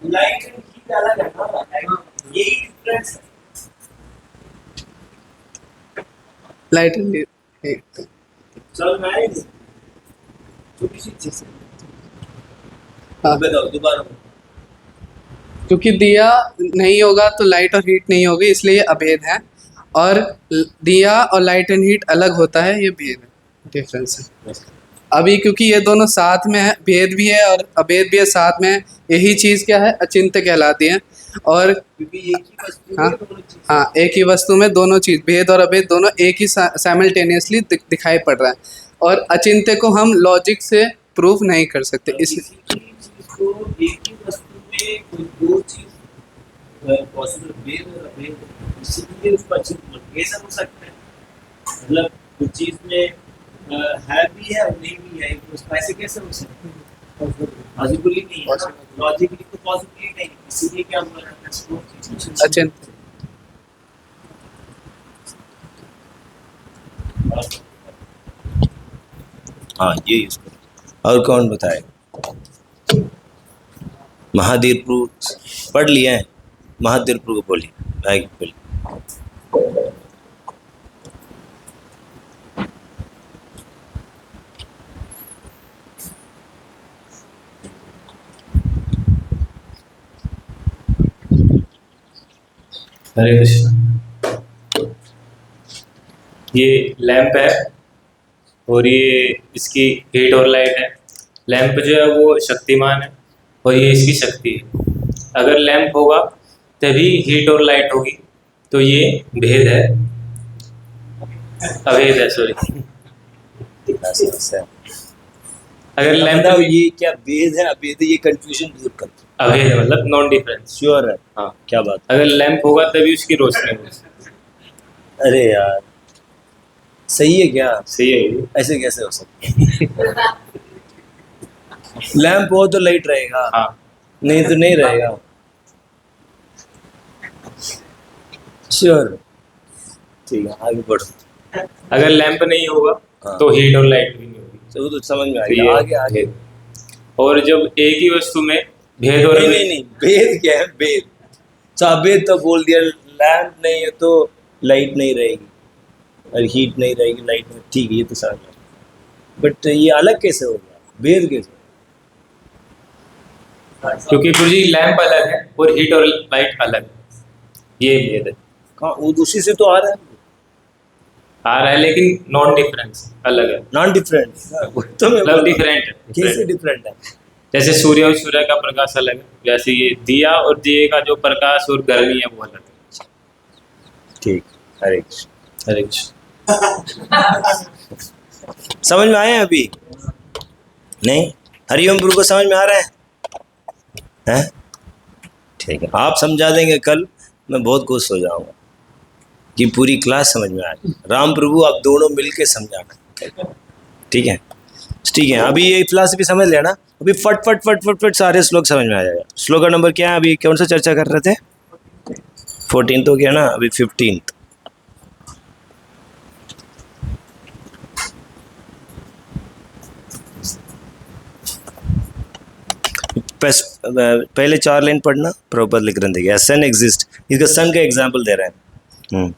Speaker 1: लाइट एंड हीट अलग है ना, यही डिफरेंस है।
Speaker 5: Light and heat.
Speaker 1: समझ में आया नहीं? छोटी सी चीज
Speaker 5: हाँ,
Speaker 1: बताओ दोबारा।
Speaker 5: क्योंकि दिया नहीं होगा तो लाइट और हीट नहीं होगी, इसलिए ये अभेद है। और दिया और लाइट एंड हीट अलग होता है, ये भेद है, डिफरेंस है। अभी क्योंकि ये दोनों साथ में है, भेद भी है और अभेद भी है साथ में है, यही चीज़ क्या है, अचिंत्य कहलाती है। और
Speaker 1: क्योंकि एक ही वस्तु
Speaker 5: हाँ
Speaker 1: में दोनों चीजें-
Speaker 5: हाँ, एक ही वस्तु में दोनों चीज़, भेद और अभेद दोनों एक ही साइमल्टेनियसली दिखाई पड़ रहा है। और अचिंत्य को हम लॉजिक से प्रूफ नहीं कर सकते। इस
Speaker 1: किसी भी चीज को एक ही वस्तु में कोई दो चीज पॉसिबल भेद और अभेद, इसलिए उसको अच्छी कैसा हो सकता है? मतलब कुछ चीज में है भी है और नहीं भी है, तो उसका ऐसे कैसे हो सकता है? पॉसिबली नहीं है, लॉजिकली तो पॉसिबली नहीं, इसीलिए क्या बोला जाता है इसको
Speaker 5: अचिंत्य।
Speaker 1: हाँ ये इसको और कौन बताए? महादेव प्रभु पढ़ लिया है, महादेव प्रभु को बोलिए भाई बोलिए।
Speaker 6: हरे कृष्ण। ये लैंप है और ये इसकी हीट और लाइट है। लैंप जो है वो शक्तिमान है और ये इसकी शक्ति है। अगर लैंप होगा तभी हीट और लाइट होगी, तो ये भेद है, अभेद है, सॉरी। अगर लैंप
Speaker 1: बताओ ये क्या भेद है अभेद है, ये कंफ्यूजन दूर कर।
Speaker 6: अभेद है मतलब नॉन डिफरेंस।
Speaker 1: श्योर है?
Speaker 6: हाँ,
Speaker 1: क्या बात?
Speaker 6: अगर लैंप होगा तभी उसकी रोशनी होगी।
Speaker 1: अरे यार सही है क्या?
Speaker 6: सही है ये?
Speaker 1: ऐसे कैसे हो सकता है? लैंप हो तो लाइट रहेगा,
Speaker 6: हाँ,
Speaker 1: नहीं तो नहीं रहेगा। श्योर, ठीक है आगे बढ़ो।
Speaker 6: अगर लैंप नहीं होगा
Speaker 1: हाँ।
Speaker 6: तो हीट और लाइट भी नहीं होगी।
Speaker 1: तो वो तो समझ में आ
Speaker 6: तो
Speaker 1: गया,
Speaker 6: ये
Speaker 1: आगे आगे।
Speaker 6: भेद। और जब एक ही वस्तु में भेद और
Speaker 1: नहीं नहीं नहीं, भेद क्या है? भेद तो अभेद तो बोल दिया, लैंप नहीं है तो लाइट नहीं रहेगी और हीट नहीं रहेगी लाइट में, ठीक है ये तो समझ में। बट ये अलग कैसे हो गया, भेद कैसे?
Speaker 6: क्योंकि गुरु जी लैंप अलग है और हीट और लाइट अलग है, ये भेद है।
Speaker 1: कहाँ वो उसी से तो आ रहा है,
Speaker 6: आ रहा है लेकिन नॉन डिफरेंस अलग है,
Speaker 1: नॉन डिफरेंट। तो मैं
Speaker 6: मतलब डिफरेंट है।
Speaker 1: कैसे डिफरेंट है?
Speaker 6: जैसे सूर्य और सूर्य का प्रकाश अलग है, वैसे ये दिया और दिए का जो प्रकाश और गर्मी है वो अलग है।
Speaker 1: ठीक, हरे कृष्ण हरे कृष्ण। समझ में आए अभी? नहीं? हरिओम गुरु को समझ में आ रहा है? हैं? ठीक है, आप समझा देंगे कल, मैं बहुत खुश हो जाऊंगा कि पूरी क्लास समझ में आ गई। राम प्रभु आप दोनों मिलके समझाना, ठीक है? ठीक है, अभी ये फिलॉसफी समझ लेना, अभी फट फट फट फट फट सारे श्लोक समझ में आ जाएगा। श्लोक का नंबर क्या है? अभी कौन सा चर्चा कर रहे थे? 14 हो गया ना, अभी 15। पहले 4 लाइन पढ़ना, प्रभुपाद लिख रहे थे सन एग्जिस्ट, इसका सन का एग्जाम्पल दे रहे हैं।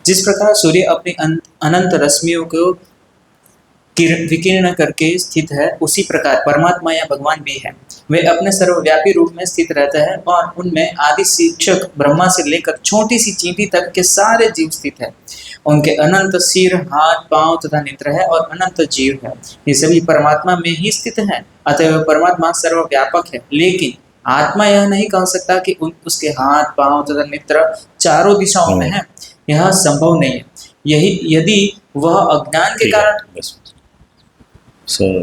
Speaker 2: जिस प्रकार सूर्य अपनी अनंत रश्मियों को विकीर्ण करके स्थित है, उसी प्रकार परमात्मा या भगवान भी है। वे अपने सर्वव्यापी रूप में स्थित रहते हैं और उनमें आदि शिक्षक ब्रह्मा से लेकर छोटी सी चींटी तक के सारे जीव स्थित है। उनके अनंत सिर, हाथ, पांव तथा नेत्र है और अनंत जीव है। ये सभी परमात्मा में ही स्थित है, अतः परमात्मा सर्वव्यापक है। लेकिन आत्मा यह नहीं कह सकता कि उसके हाथ, पांव तथा नेत्र चारों दिशाओं में है। यह संभव नहीं है। यही यदि वह अज्ञान के कारण।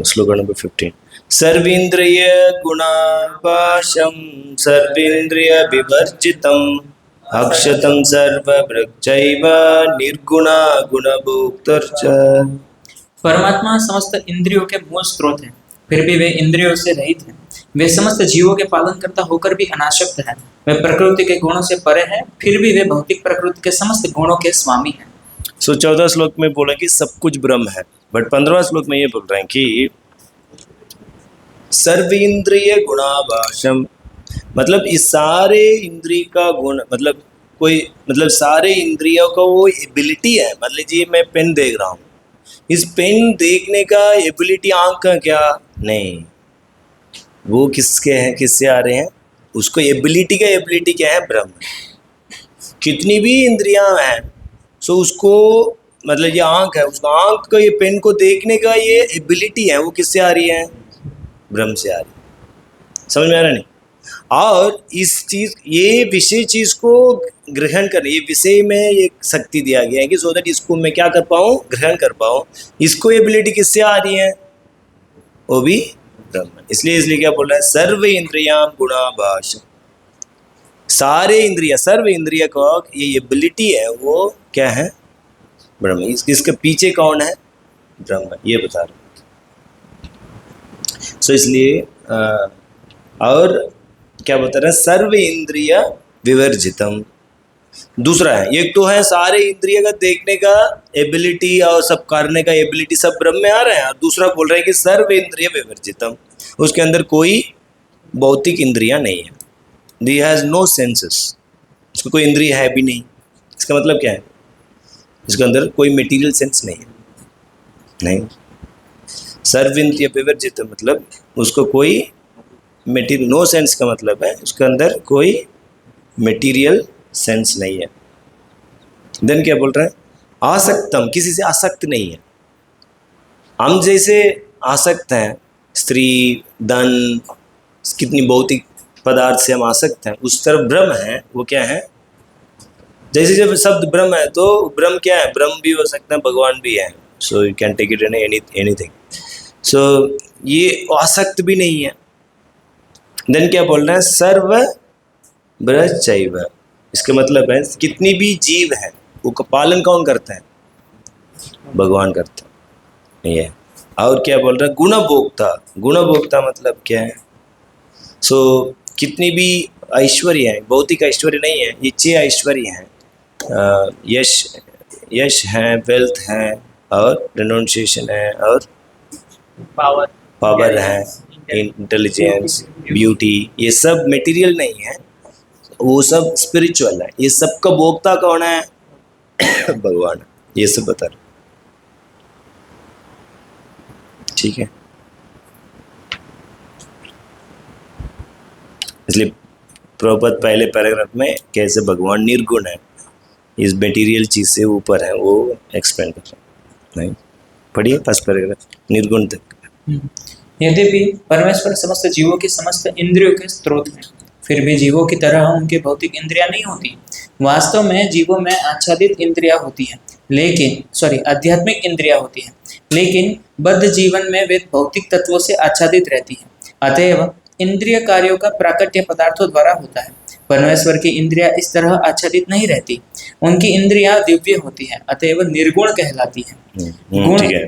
Speaker 1: श्लोक नंबर 15। सर्वेन्द्रिय गुणाभासं सर्वेन्द्रिय विवर्जितम् अक्षतं सर्वभृक्षैव निर्गुणा गुणभोक्तर्च।
Speaker 2: परमात्मा समस्त इंद्रियों के मूल स्रोत हैं, फिर भी वे इंद्रियों से रहित हैं। वे समस्त जीवों के पालन करता होकर भी अनासक्त हैं। वे प्रकृति के गुणों से परे हैं, फिर भी वे भौतिक प्रकृति के समस्त गुणों के स्वामी हैं।
Speaker 1: 14 श्लोक में बोला कि सब कुछ ब्रह्म है, बट 15वां श्लोक में ये बोल रहे हैं कि सर्वेंद्रिय गुणाभाषम, मतलब इस सारे इंद्रिय का गुण, मतलब कोई, मतलब सारे इंद्रियों का वो एबिलिटी है। मान लीजिए मैं पेन देख रहा हूँ, इस पेन देखने का एबिलिटी आंख का क्या नहीं, वो किसके हैं, किससे आ रहे हैं, उसको एबिलिटी का एबिलिटी क्या है, ब्रह्म। कितनी भी इंद्रियां हैं, सो उसको, मतलब ये आंख है, उसका आंख का ये पेन को देखने का ये एबिलिटी है, वो किससे आ रही है, ब्रह्म से आ रही है। समझ में आ रहा नहीं? और इस चीज, ये विषय चीज को ग्रहण करने, ये विषय में एक शक्ति दिया गया है कि सो दैट इसको मैं क्या कर पाऊँ, ग्रहण कर पाऊँ। इसको एबिलिटी किससे आ रही है, वो भी ब्रह्म। इसलिए क्या बोल रहा है, सर्व इंद्रियां गुणाभाष, सारे इंद्रिया, सर्व इंद्रिय का ये एबिलिटी है, वो क्या है, ब्रह्म। इसके पीछे कौन है, ब्रह्म, ये बता रहे। सो इसलिए और क्या बता रहे हैं, सर्व इंद्रिय विवर्जितम। दूसरा है, एक तो है सारे इंद्रिय का देखने का एबिलिटी और सब करने का एबिलिटी सब ब्रह्म में आ रहा है, और दूसरा बोल रहे हैं कि सर्व इंद्रिय विवर्जितम, उसके अंदर कोई भौतिक इंद्रियां नहीं है, दी हैज नो सेंसेस, उसको कोई इंद्रिय है भी नहीं। इसका मतलब क्या है, इसके अंदर कोई मटेरियल सेंस नहीं है, नहीं। सर्व इंद्रिय विवर्जित मतलब उसको कोई मटेरियल, नो सेंस का मतलब है उसके अंदर कोई मटेरियल सेंस नहीं है। देन क्या बोल रहे हैं, आसक्तम, किसी से आसक्त नहीं है। हम जैसे आसक्त हैं, स्त्री, धन, कितनी भौतिक पदार्थ से हम आसक्त हैं, उस तरफ ब्रह्म है, वो क्या है, जैसे जब शब्द ब्रह्म है तो ब्रह्म क्या है, ब्रह्म भी हो सकता है, भगवान भी है, so you can take it in anything. So ये आसक्त भी नहीं है। देन क्या बोल रहे हैं, सर्व ब्रह्मचैव, इसका मतलब है कितनी भी जीव है वो का पालन कौन करता है, भगवान करता है, ये। और क्या बोल रहे हैं, गुणभोक्ता, गुणभोक्ता मतलब क्या है, सो कितनी भी ऐश्वर्य है, भौतिक ऐश्वर्य नहीं है, ये 6 ऐश्वर्य हैं, यश है, वेल्थ है, और रिनाउंसिएशन है, और पावर है, इंटेलिजेंस, ब्यूटी, ये सब मटेरियल नहीं है, वो सब स्पिरिचुअल है। ये सब का भोक्ता कौन है, भगवान है। ये सब बता रहे, ठीक है। इसलिए प्रभुपाद पहले पैराग्राफ में कैसे भगवान निर्गुण है, इस मटेरियल चीज से ऊपर है, वो एक्सप्लेन कर रहे हैं। नहीं पढ़िए फर्स्ट पैराग्राफ, निर्गुण तक।
Speaker 2: यद्यपि परमेश्वर समस्त जीवों के समस्त इंद्रियों के स्रोत हैं, फिर भी जीवों की तरह उनकी भौतिक इंद्रियां नहीं होती। वास्तव में जीवों में आच्छादित इंद्रियां होती हैं, लेकिन आध्यात्मिक इंद्रियां होती हैं, लेकिन बद्ध जीवन में वे भौतिक तत्वों से आच्छादित रहती हैं। अतएव इंद्रिय कार्यों का प्राकट्य पदार्थों द्वारा होता है। परमेश्वर की इंद्रियां इस तरह आच्छादित नहीं रहती, उनकी इंद्रियां दिव्य होती हैं, अतएव निर्गुण कहलाती हैं।
Speaker 1: ठीक है,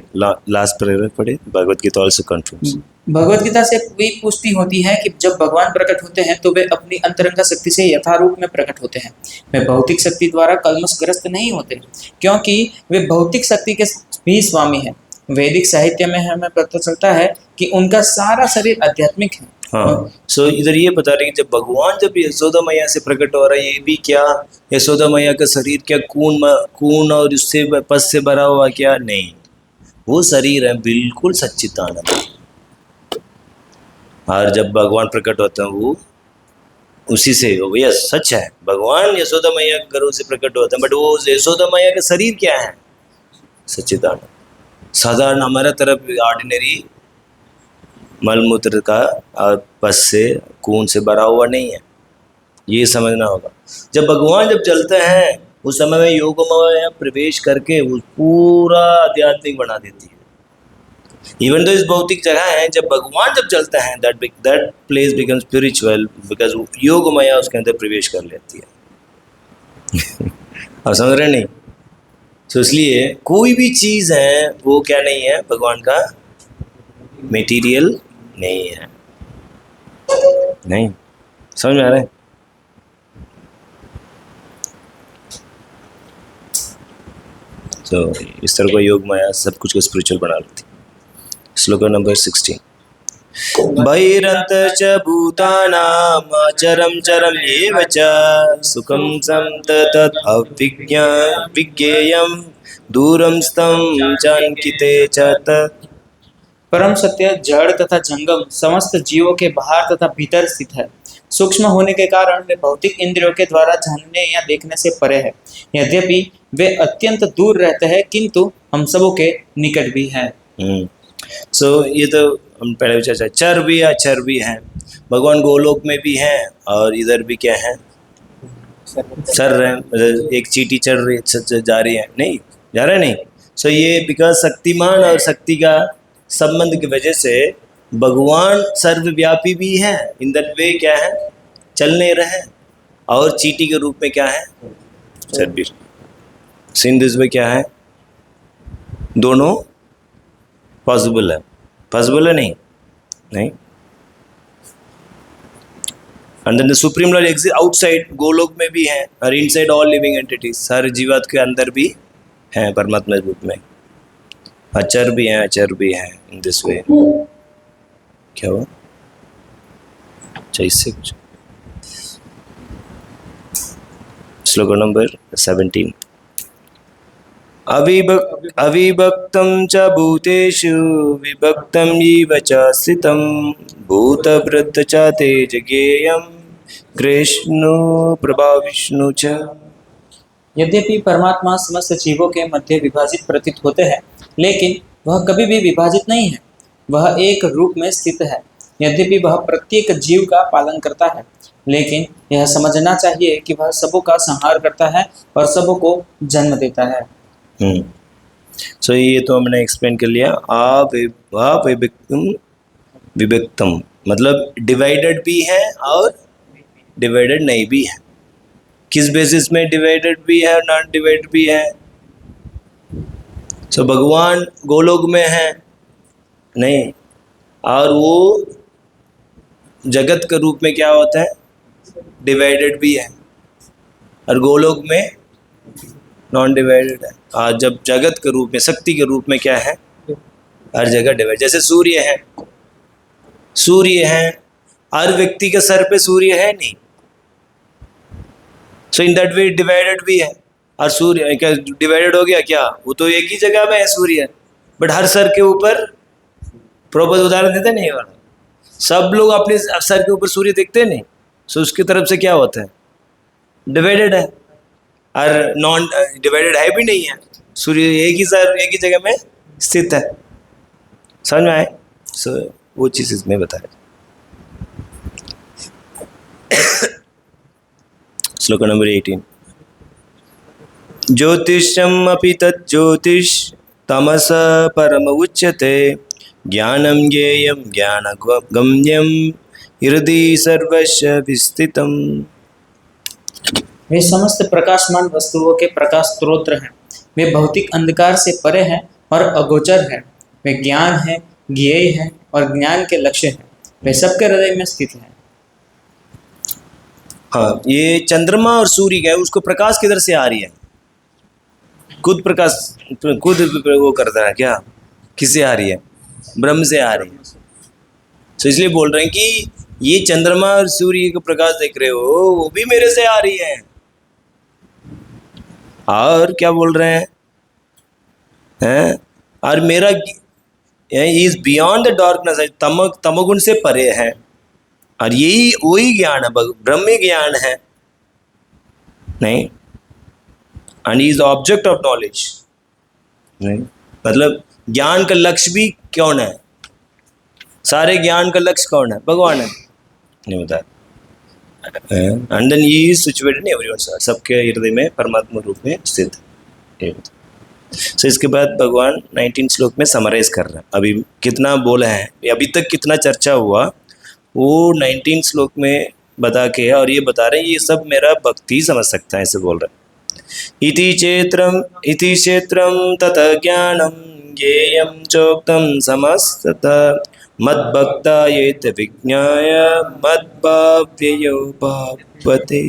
Speaker 1: लास्ट पैराग्राफ पढ़े, भगवत गीता ऑल्सो कंफर्म्स।
Speaker 2: भगवत गीता से भी पुष्टि होती है कि जब भगवान प्रकट होते हैं तो वे अपनी अंतरंग शक्ति से यथारूप में प्रकट होते हैं। वे भौतिक शक्ति द्वारा कल्मशग्रस्त नहीं होते, क्योंकि वे भौतिक शक्ति के भी स्वामी हैं। वैदिक साहित्य में हमें पता चलता है कि उनका सारा शरीर आध्यात्मिक है।
Speaker 1: हाँ, सो इधर ये बता रहे हैं कि जब भगवान जब यशोदा मैया से प्रकट हो रहा है, ये भी क्या, यशोदा मैया का शरीर क्या खून और उससे पस से भरा हुआ, क्या नहीं, वो शरीर है बिल्कुल सच्चिदानंद। और जब भगवान प्रकट होते हैं वो उसी से, भैया सच है, भगवान यशोदा मैया के घरों से प्रकट होते हैं, बट वो यशोदा मैया का शरीर क्या है, सच्चिदानंद। साधारण हमारा तरफ ऑर्डिनरी मलमूत्र का और पस से खून से भरा हुआ नहीं है, ये समझना होगा। जब भगवान जब चलते हैं उस समय में योगमय प्रवेश करके वो पूरा आध्यात्मिक बना देती है। इवन तो इस भौतिक जगह है, जब भगवान जब चलते हैं that place become spiritual, because Yogmaya उसके अंदर प्रवेश कर लेती है। आप समझ रहे नहीं? तो इसलिए कोई भी चीज़ है वो क्या नहीं है, भगवान का मटेरियल नहीं है। नहीं समझ में आ रहा है? तो इस तरह को योग माया सब कुछ को स्पिरिचुअल बना लेती। श्लोक नंबर 16। बहिरंत च भूतानाम् अचरं चरम् एव च सुखं संतत विज्ञेयं दूरं स्तं चान्किते च तत्।
Speaker 2: परम सत्य जड़ तथा जंगम समस्त जीवों के बाहर तथा भीतर स्थित है। सूक्ष्म होने के कारण वे भौतिक इंद्रियों के द्वारा जानने या देखने से परे है। यद्यपि वे अत्यंत दूर रहते हैं, किंतु हम सबों के निकट भी हैं।
Speaker 1: सो ये तो हम पहले भी चर्चा, चर भी अचर भी हैं। भगवान गोलोक में भी हैं और इधर भी क्या है, चर रहे हैं। मतलब एक चींटी चढ़ रही जा रही है, नहीं जा रहा है, नहीं। सो ये बिकॉज शक्तिमान और शक्ति का संबंध की वजह से भगवान सर्वव्यापी भी हैं। इन दैट वे क्या है, चल नहीं रहे, और चींटी के रूप में क्या है, चल भी। सिंध में क्या है, दोनों पॉसिबल है। पॉसिबल है, नहीं नहीं। And then the supreme Lord exist outside, Goloka में भी है, और इनसाइड ऑल लिविंग एंटिटीज, हर जीवात के अंदर भी हैं परमात्मा रूप में। अचर भी हैं, अचर भी हैं। इन दिस वे क्या हुआ, इससे कुछ। श्लोक नंबर 17। अविभक्तं च भूतेषु विभक्तं इव च स्थितं भूतभृत् च तेज ज्ञेयं कृष्णो प्रभाविष्णु च।
Speaker 2: यद्यपि परमात्मा समस्त जीवों के मध्य विभाजित प्रतीत होते हैं, लेकिन वह कभी भी विभाजित नहीं है। वह एक रूप में स्थित है। यद्यपि वह प्रत्येक जीव का पालन करता है, लेकिन यह समझना चाहिए कि वह सबों का संहार करता है और सबों को जन्म देता है।
Speaker 1: सो ये तो हमने एक्सप्लेन कर लिया। विभक्तम मतलब डिवाइडेड भी है और डिवाइडेड नहीं भी है। किस बेसिस में डिवाइडेड भी है और नॉन डिवाइडेड भी है? सो भगवान गोलोक में है नहीं, और वो जगत के रूप में क्या होता है, डिवाइडेड भी है, और गोलोक में नॉन डिवाइडेड है। और जब जगत के रूप में, शक्ति के रूप में क्या है, हर जगह डिवाइड। जैसे सूर्य है, सूर्य है, हर व्यक्ति के सर पे सूर्य है नहीं। सो इन दैट वे डिवाइडेड भी है। और सूर्य क्या डिवाइडेड हो गया क्या, वो तो एक ही जगह में है सूर्य, बट हर सर के ऊपर। प्रॉपर उदाहरण देते नहीं, वाला सब लोग अपने सर के ऊपर सूर्य देखते नहीं, सो उसकी तरफ से क्या होता है, डिवाइडेड है। और नॉन डिवाइडेड है भी नहीं है, सूर्य एक ही सर एक ही जगह में स्थित है। समझ में आए? सो वो चीज़ इसमें बताया। श्लोक नंबर 18। ज्योतिषम अपि तज्ज्योतिष तमस परम उच्यते ज्ञानं ज्ञेयं ज्ञानगम्यं हृदि सर्वस्य विस्थितम्।
Speaker 2: वे समस्त प्रकाशमान वस्तुओं के प्रकाश स्रोत हैं। वे भौतिक अंधकार से परे हैं और अगोचर हैं। वे ज्ञान है, ज्ञेय है और ज्ञान के लक्ष्य हैं। वे सबके हृदय में स्थित हैं।
Speaker 1: हाँ, ये चंद्रमा और सूर्य का है, उसको प्रकाश किधर से आ रही है? खुद प्रकाश, खुद वो करता है क्या, किससे आ रही है? ब्रह्म से आ रही है। तो इसलिए बोल रहे हैं कि ये चंद्रमा और सूर्य का प्रकाश देख रहे हो, वो भी मेरे से आ रही है। और क्या बोल रहे हैं? और मेरा इज बियॉन्ड द डार्कनेस, तमोगुण से परे है, और यही वही ज्ञान है, ब्रह्म ज्ञान है नहीं। And is object of knowledge नहीं, मतलब ज्ञान का लक्ष्य भी कौन है? सारे ज्ञान का लक्ष्य कौन है? भगवान है, नहीं बता। And then he is situated in everyone, सबके हृदय में परमात्मा रूप में स्थित है। सो इसके बाद भगवान 19 श्लोक में समराइज कर रहे हैं। अभी कितना बोला है, अभी तक कितना चर्चा हुआ, वो 19 श्लोक में बता के, और ये बता रहे हैं ये सब मेरा भक्ति ही समझ सकता है, ऐसे बोल रहे हैं। इति क्षेत्रम तत ज्ञानम ज्ञेयं चोक्तम समस्ततः मद्भक्ता येत विज्ञाय मद्भाव्ययो भावते।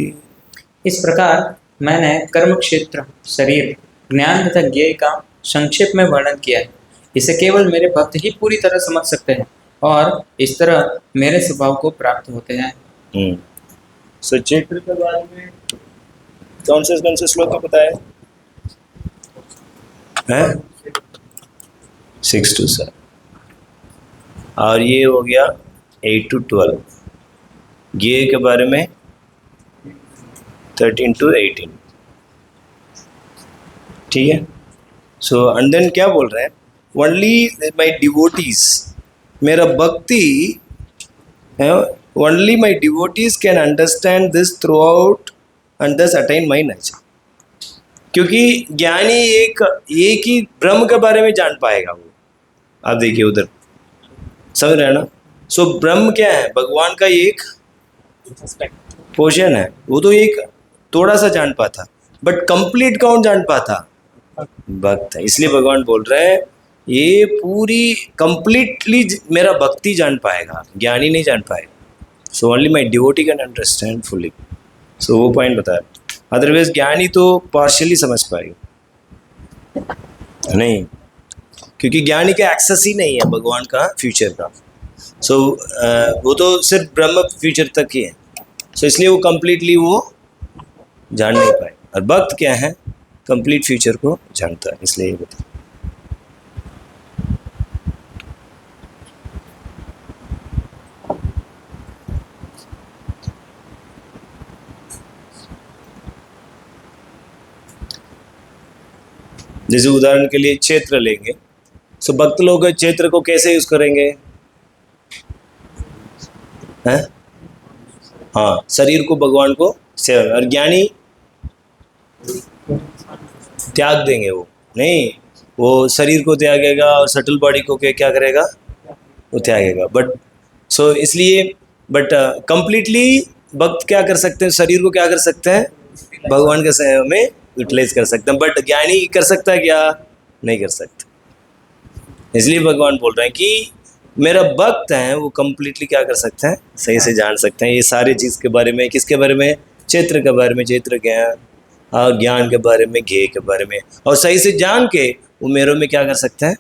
Speaker 2: इस प्रकार मैंने कर्म क्षेत्र, शरीर, ज्ञान तथा ज्ञेय का संक्षेप में वर्णन किया है। इसे केवल मेरे भक्त ही पूरी तरह समझ सकते हैं।
Speaker 7: और इस तरह मेरे स्वभाव को प्राप्त होते हैं।
Speaker 1: सो चैत्र के बारे में कौन से श्लोक का पता है 6 to 7 और ये हो गया 8 to 12 ये के बारे में 13 to 18 ठीक है। सो एंड देन क्या बोल रहे हैं ओनली माई डिवोटीज मेरा भक्ति only my devotees can understand this through out and दस अटेन माई नेचर क्योंकि ज्ञानी एक ही ब्रह्म के बारे में जान पाएगा वो। आप देखिए उधर समझ रहे हैं ना। सो ब्रह्म क्या है भगवान का एक पोर्शन है वो तो एक थोड़ा सा जान पाता बट कंप्लीट कौन जान पाता भक्त है। इसलिए भगवान बोल रहे हैं ये पूरी कंप्लीटली मेरा भक्ति जान पाएगा ज्ञानी नहीं जान पाएगा। So only my devotee can understand fully. So वो पॉइंट बताया अदरवाइज ज्ञानी तो पार्शियली समझ पाएगा नहीं क्योंकि ज्ञानी का एक्सेस ही नहीं है भगवान का फ्यूचर का। सो वो तो सिर्फ ब्रह्म फ्यूचर तक ही है। सो इसलिए वो कंप्लीटली वो जान नहीं पाए और भक्त क्या है कंप्लीट फ्यूचर को जानता है। इसलिए ये बता जैसे उदाहरण के लिए क्षेत्र लेंगे। सो भक्त लोग क्षेत्र को कैसे यूज करेंगे हैं? हाँ शरीर को भगवान को सेवन और ज्ञानी त्याग देंगे वो नहीं वो शरीर को त्यागेगा और सटल बॉडी को क्या करेगा वो त्यागेगा बट सो इसलिए बट कंप्लीटली भक्त क्या कर सकते हैं शरीर को क्या कर सकते हैं भगवान के सेवा में यूटिलाइज कर सकते हैं बट ज्ञानी कर सकता है क्या नहीं कर सकता। इसलिए भगवान बोल रहे हैं कि मेरा भक्त है वो कंप्लीटली क्या कर सकते हैं सही से जान सकते हैं ये सारी चीज़ के बारे में किसके बारे में क्षेत्र के बारे में क्षेत्र ज्ञान और ज्ञान के बारे में ज्ञेय के बारे में और सही से जान के वो मेरे में क्या कर सकते हैं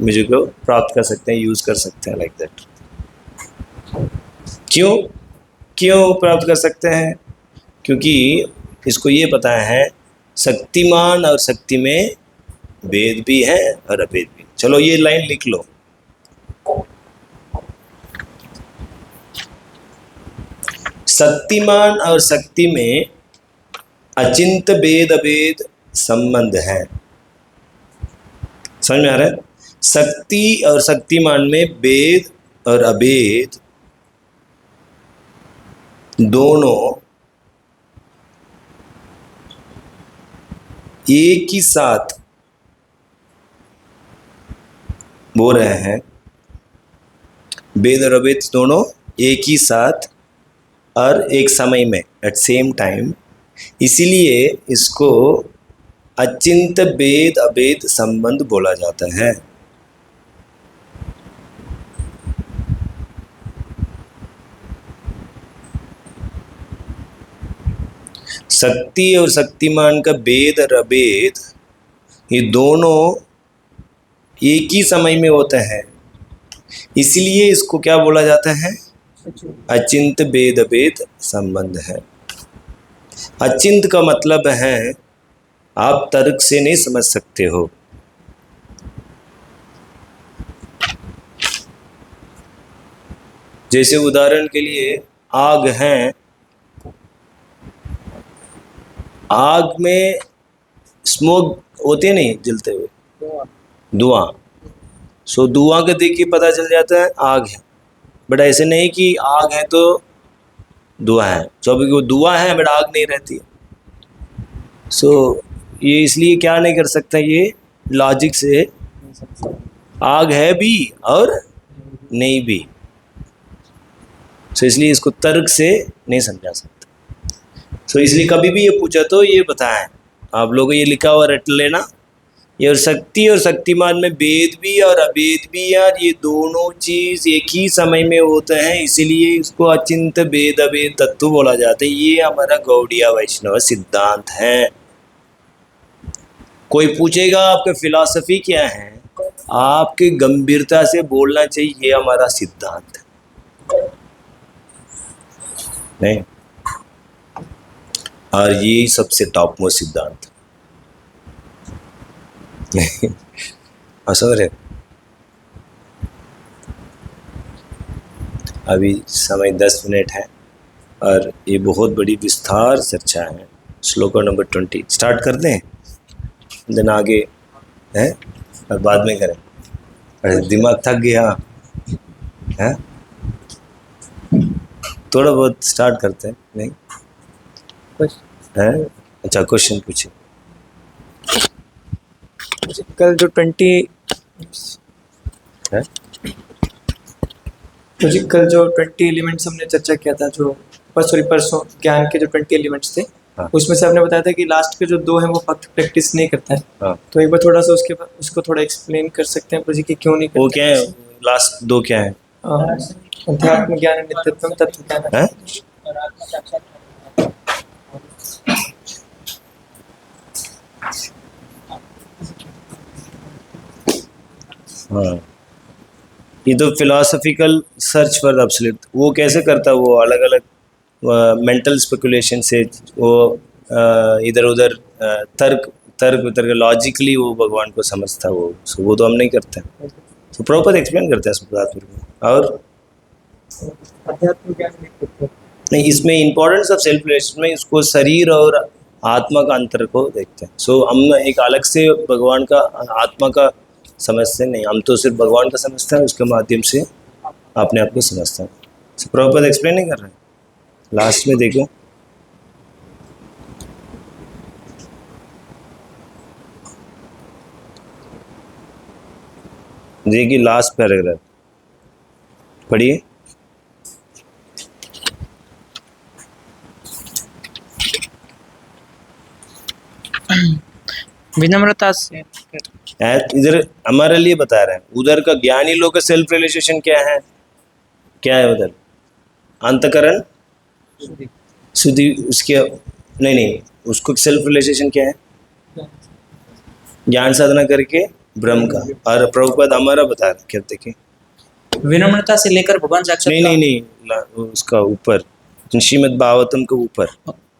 Speaker 1: मुझे को प्राप्त कर सकते हैं यूज़ कर सकते हैं लाइक दैट। क्यों प्राप्त कर सकते हैं क्योंकि इसको ये पता है शक्तिमान और शक्ति में भेद भी है और अभेद भी। चलो ये लाइन लिख लो शक्तिमान और शक्ति में अचिंत भेद अभेद संबंध है। समझ में आ रहा है शक्ति और शक्तिमान में भेद और अभेद दोनों एक ही साथ बोल रहे हैं भेद और अभेद दोनों एक ही साथ और एक समय में एट सेम टाइम इसीलिए इसको अचिंत भेद अभेद संबंध बोला जाता है। शक्ति और शक्तिमान का भेद और अभेद ये दोनों एक ही समय में होते हैं इसलिए इसको क्या बोला जाता है अचिंत भेद अभेद संबंध है। अचिंत का मतलब है आप तर्क से नहीं समझ सकते हो। जैसे उदाहरण के लिए आग है आग में स्मोक होते नहीं जलते हुए धुआं सो धुआं का देख के पता चल जाता है आग है बट ऐसे नहीं कि आग है तो धुआं है क्योंकि वो धुआं है बट आग नहीं रहती सो ये इसलिए क्या नहीं कर सकता ये लॉजिक से आग है भी और नहीं भी सो इसलिए इसको तर्क से नहीं समझा सकता। सो इसलिए कभी भी ये पूछा तो ये बताएं आप लोगों को ये लिखा हुआ रट लेना ये और शक्ति और शक्तिमान में भेद भी और अभेद भी यार ये दोनों चीज़ एक ही समय में होते हैं इसीलिए इसको अचिंत भेद अभेद तत्व बोला जाता है। ये हमारा गौड़िया वैष्णव सिद्धांत है। कोई पूछेगा आपका फिलॉसफी क्या है आपकी गंभीरता से बोलना चाहिए ये हमारा सिद्धांत है, नहीं? और ये सबसे टॉप मोस्ट सिद्धांत है। असर है। अभी समय 10 मिनट है और ये बहुत बड़ी विस्तार चर्चा है। श्लोक नंबर 20 स्टार्ट कर दें, दिन आगे है और बाद में करें। अरे दिमाग थक गया है, थोड़ा बहुत स्टार्ट करते हैं, नहीं है? अच्छा, क्वेश्चन पूछिए।
Speaker 3: कल जो 20
Speaker 1: है?
Speaker 3: तो जी कल जो 20 एलिमेंट्स हमने चर्चा किया था, जो परसों ज्ञान के जो 20 एलिमेंट्स थे,
Speaker 1: हाँ।
Speaker 3: उसमें से आपने बताया था कि लास्ट के जो 2 हैं वो भक्त प्रैक्टिस नहीं करता है।
Speaker 1: हाँ।
Speaker 3: तो एक बार थोड़ा सा उसको थोड़ा एक्सप्लेन कर सकते हैं प्रभु जी कि क्यों नहीं करते?
Speaker 1: वो क्या है? लास्ट 2 क्या है?
Speaker 3: अध्यात्म ज्ञान, नित्यत्वम, तत्व ज्ञान।
Speaker 1: हैं? हाँ, ये तो फिलोसफिकल सर्च फॉर एब्सोल्यूट, वो कैसे करता है? वो अलग अलग मेंटल स्पेकुलेशन से वो इधर उधर तर्क लॉजिकली वो भगवान को समझता है वो तो हम नहीं करते। तो प्रॉपर एक्सप्लेन करते हैं। और
Speaker 3: अध्यात्म ज्ञान, नित्यत्व
Speaker 1: नहीं, इसमें इंपॉर्टेंस ऑफ सेल्फ रिलेशन में इसको शरीर और आत्मा का अंतर को देखते हैं। सो हम एक अलग से भगवान का आत्मा का समझते नहीं, हम तो सिर्फ भगवान का समझते हैं, उसके माध्यम से अपने आप को समझते हैं। सो प्रॉपर एक्सप्लेन नहीं कर रहे हैं। लास्ट में देखो, देखिए लास्ट पैराग्राफ पढ़िए।
Speaker 7: विनम्रता से
Speaker 1: इधर हमारे लिए बता रहे हैं, उधर का ज्ञानी लोग का सेल्फ रियलाइजेशन क्या है? क्या है उधर? अंतकरण शुद्धि, उसके नहीं उसको सेल्फ रियलाइजेशन क्या है? ज्ञान साधना करके ब्रह्म का। और प्रभुपाद हमारा बता रहे, क्या देखें?
Speaker 7: विनम्रता से लेकर भगवान साक्षात्कार।
Speaker 1: नहीं, उसका ऊपर श्रीमद् भागवतम के ऊपर,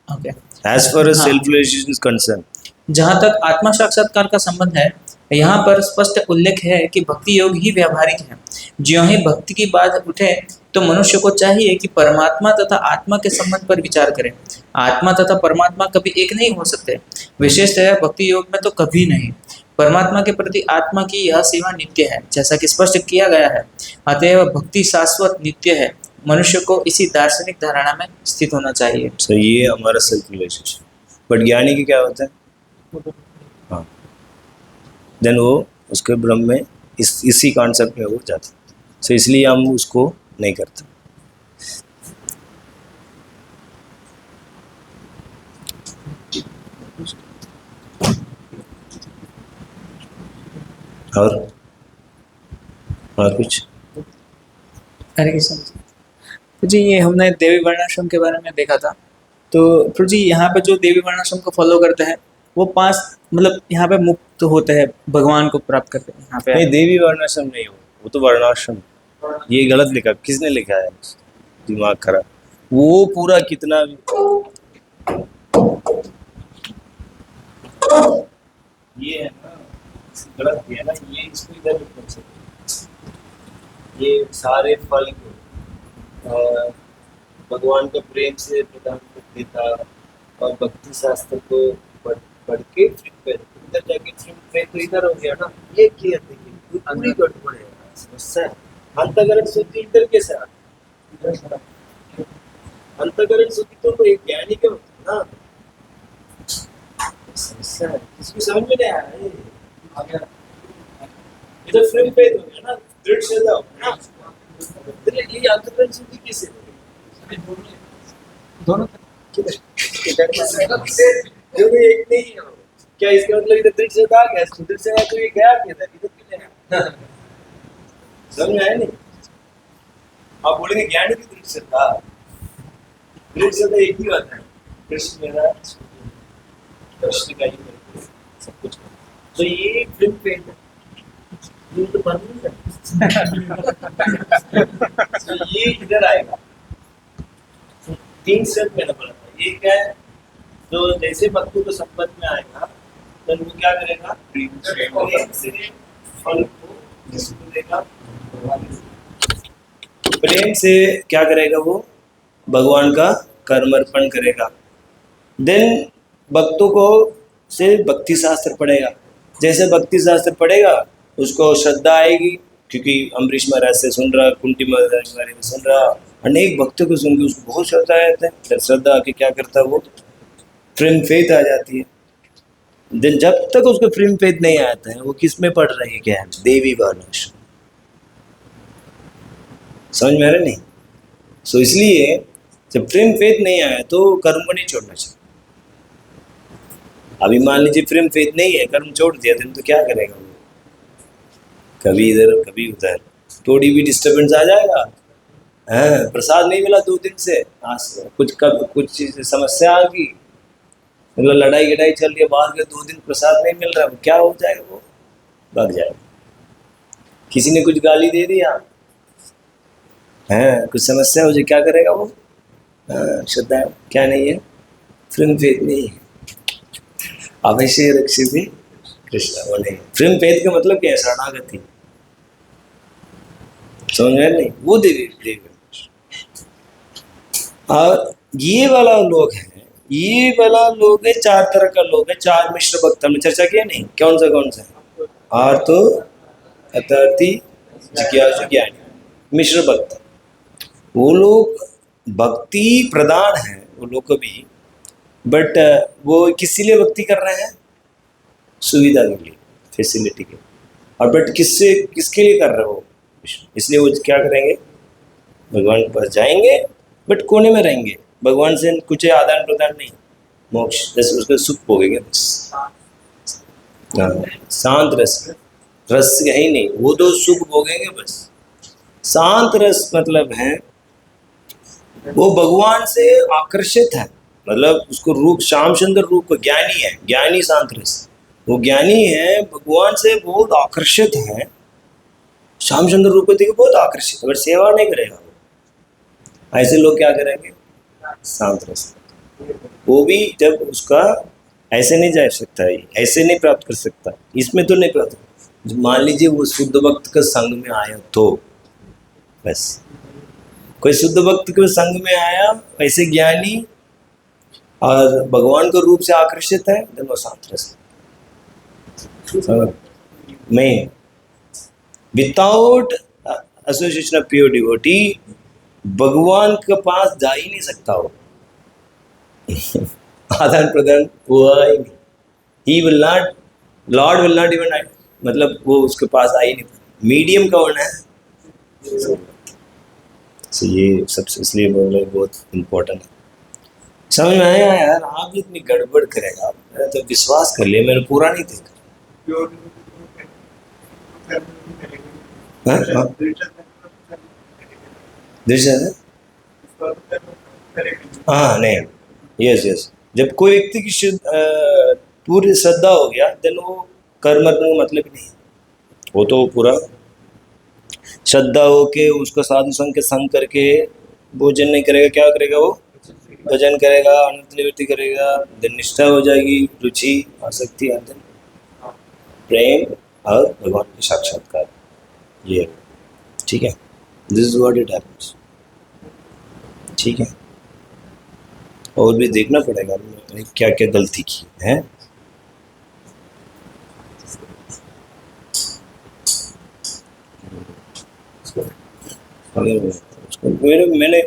Speaker 7: ओके।
Speaker 1: एज फार एज
Speaker 7: हाँ।
Speaker 1: Self realisation is concern.
Speaker 7: जहाँ तक आत्मा साक्षात्कार का संबंध है, यहाँ पर स्पष्ट उल्लेख है कि भक्ति योग ही व्यावहारिक है। ज्यों ही भक्ति की बात उठे तो मनुष्य को चाहिए कि परमात्मा तथा आत्मा के संबंध पर विचार करें। आत्मा तथा परमात्मा कभी एक नहीं हो सकते, विशेषतः भक्ति योग में तो कभी नहीं। परमात्मा के प्रति आत्मा की यह सेवा नित्य है, जैसा कि स्पष्ट किया गया है। अतएव भक्ति शाश्वत नित्य है। मनुष्य को इसी दार्शनिक धारणा में स्थित होना चाहिए।
Speaker 1: सो ये हमारा सेल्फ रियलाइजेशन। बट ज्ञानी की क्या होता है? हाँ, देन वो उसके ब्रह्म में इसी कॉन्सेप्ट में वो जाता है। सो इसलिए हम उसको नहीं करते। और कुछ?
Speaker 7: हरे कृष्ण। तो जी ये हमने देवी वर्णाश्रम के बारे में देखा था। तो फिर जी यहाँ पे जो देवी वर्णाश्रम को फॉलो करते हैं वो 5 मतलब यहाँ पे मुक्त होते हैं, भगवान को प्राप्त करते हैं यहाँ पे।
Speaker 1: नहीं, देवी वर्णाश्रम नहीं हो, वो तो वर्णाश्रम। ये गलत लिखा, किसने लिखा है? दिमाग खराब। वो पूरा कितना ये है ना, गलत है ना, ये इसको इधर लिखना चाहिए। ये सारे फल को भगवान का प्रेम से प्रदान कर देता और भक्ति शास्त्र को पढ़ के फिर इधर जाके फिर तो इधर हो गया ना। ये क्लियर देखिए, पूरी गड़बड़ है, समस्या है। अंतःकरण शुद्धि इधर कैसे आ? अंतःकरण शुद्धि तो एक ज्ञानी का होता है ना। समस्या है, इसको समझ में नहीं आ रहा है। इधर फिर भेद हो गया ना, दृढ़ श्रद्धा हो गया ना। ये अंतःकरण शुद्धि कैसे होगी?
Speaker 3: दोनों
Speaker 1: क्योंकि एक नहीं है। क्या इसका मतलब इधर दृढ़ श्रद्धा आ गया? दृढ़ श्रद्धा तो ये गया कि इधर क्यों नहीं आया? समझ में आया नहीं? आप बोलेंगे ज्ञानी की दृढ़ श्रद्धा, दृढ़ श्रद्धा एक ही बात है। कृष्ण मेरा कृष्ण का ही सब कुछ। तो ये फिल्म पे
Speaker 8: ये तो बंद नहीं करता। तो ये इधर आएगा, तो 3 स्टेप मैंने बोला था। ये क्या है, तो जैसे भक्तों को संपत्ति में आएगा तो वो क्या करेगा, प्रेम से फल को जिसको देगा,
Speaker 1: प्रेम से क्या करेगा वो, भगवान का कर्म अर्पण करेगा। देन भक्तों को से भक्ति शास्त्र पढ़ेगा। जैसे भक्ति शास्त्र पढ़ेगा उसको श्रद्धा आएगी, क्योंकि अम्बरीश महाराज से सुन रहा, कुंती महाराज के बारे में सुन रहा, अनेक भक्तों को सुन के उसको बहुत श्रद्धा आती है। फिर श्रद्धा आके क्या करता है वो, फ्रेम फेथ आ जाती है। देन जब तक उसको फ्रेम फेथ नहीं आता है वो किस में पढ़ रही है, क्या है, देवी वर्णन। समझ में आ रहा नहीं? सो इसलिए जब प्रेम फेथ नहीं आया तो कर्म को नहीं छोड़ना चाहिए। अभी मान लीजिए प्रेम फेथ नहीं है, कर्म छोड़ दिया तो क्या करेगा वो, कभी इधर कभी उधर, थोड़ी भी डिस्टर्बेंस आ जाएगा। हाँ, प्रसाद नहीं मिला 2 दिन से, आज कुछ चीज समस्या आ गई, मतलब लड़ाई गड़ाई चल रही है, बाद में 2 दिन प्रसाद नहीं मिल रहा, क्या हो जाएगा वो, भाग जाएगा। किसी ने कुछ गाली दे दिया, हाँ, कुछ समस्या हो जाए, क्या करेगा वो, हाँ, श्रद्धा क्या नहीं है, प्रेम फेथ नहीं है। अवश्य रक्षित कृष्ण, वो नहीं। प्रेम फेथ का मतलब क्या है, शरणागति। समझ में नहीं? वो देवी। और ये वाला लोग है, ये वाला लोग है, 4 तरह का लोग है, 4 मिश्र भक्त। हमने चर्चा किया नहीं, कौन सा आर्तो, अतर्थी, जिज्ञासु, ज्ञानी, मिश्र भक्त। वो लोग भक्ति प्रदान है वो लोग को भी, बट वो किस लिए भक्ति कर रहे हैं, सुविधा के लिए, फैसिलिटी के, और बट किसके लिए कर रहे हो, इसलिए वो क्या करेंगे, भगवान के पास जाएंगे, बट कोने में रहेंगे, भगवान से कुछ आदान प्रदान नहीं, मोक्ष, जैसे उसका सुख भोगेंगे बस। हाँ, शांत रस है ही नहीं, वो तो सुख भोगेंगे बस। शांत रस मतलब है वो भगवान से आकर्षित है, मतलब उसको रूप, श्याम सुंदर रूप को, ज्ञानी है, ज्ञानी शांत रस, वो ज्ञानी है, भगवान से बहुत आकर्षित है, श्याम सुंदर रूप को देखिए बहुत आकर्षित, अगर सेवा नहीं करेगा वो, ऐसे लोग क्या करेंगे, शांत रस। वो भी जब उसका ऐसे नहीं जा सकता है, ऐसे नहीं प्राप्त कर सकता, इसमें तो नहीं प्राप्त। मान लीजिए वो शुद्ध भक्त के संग में आया तो बस, कोई शुद्ध भक्त के संग में आया, ऐसे ज्ञानी और भगवान के रूप से आकर्षित है, तो वो शांत रस में, without association of pure devotee भगवान के पास जा ही नहीं सकता हो। आदान प्रदान हुआ ही नहीं, he will not, Lord will not even, मतलब वो उसके पास आ ही नहीं। मीडियम कौन है, तो ये सबसे इसलिए बोल रहे बहुत इम्पोर्टेंट है। समझ में आया यार? आप इतनी गड़बड़ करेगा, मैं तो विश्वास कर लिया, मैंने पूरा नहीं देखा। हाँ नहीं, यस, जब कोई व्यक्ति की पूरी श्रद्धा हो गया, देन वो कर्म मतलब नहीं, वो तो पूरा श्रद्धा हो के उसको साधु संग के संग करके भोजन नहीं करेगा, क्या करेगा वो, भजन करेगा, अनंत निवृत्ति करेगा, देन निष्ठा हो जाएगी, रुचि आसक्ति, प्रेम और भगवान के साक्षात्कार, ये ठीक है। This is what it happens, ठीक है। और भी देखना पड़ेगा क्या क्या गलती की है। मैंने मेरे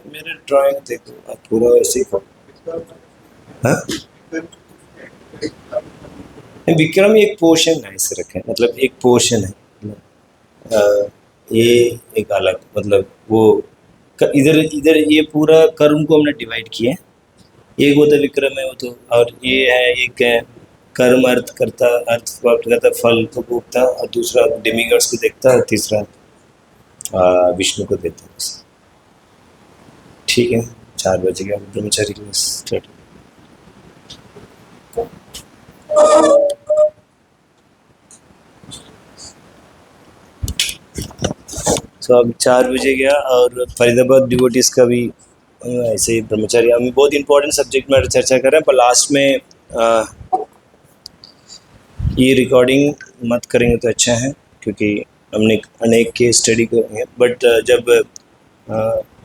Speaker 1: ड्राइंग देखो पूरा ऐसे विक्रम एक पोर्शन है, इसे रखें, मतलब एक पोर्शन है, ये एक अलग, मतलब वो इधर ये पूरा कर्म को हमने डिवाइड किया है, एक वो तो विक्रम है, वो तो, और ये है एक है कर्म अर्थ करता, अर्थ प्राप्त करता, फल को भोगता, और दूसरा डेमिगॉड्स को देखता, और तीसरा विष्णु को देता है। ठीक है, 4 बजे गया, ब्रह्मचारी क्लास स्टार्ट। तो अब 4 बजे गया और फरीदाबाद डिवोटीज का भी ऐसे ही ब्रह्मचारी, हम बहुत इंपॉर्टेंट सब्जेक्ट में चर्चा कर रहे हैं, पर लास्ट में ये रिकॉर्डिंग मत करेंगे तो अच्छा है, क्योंकि हमने अनेक के स्टडी करेंगे, बट जब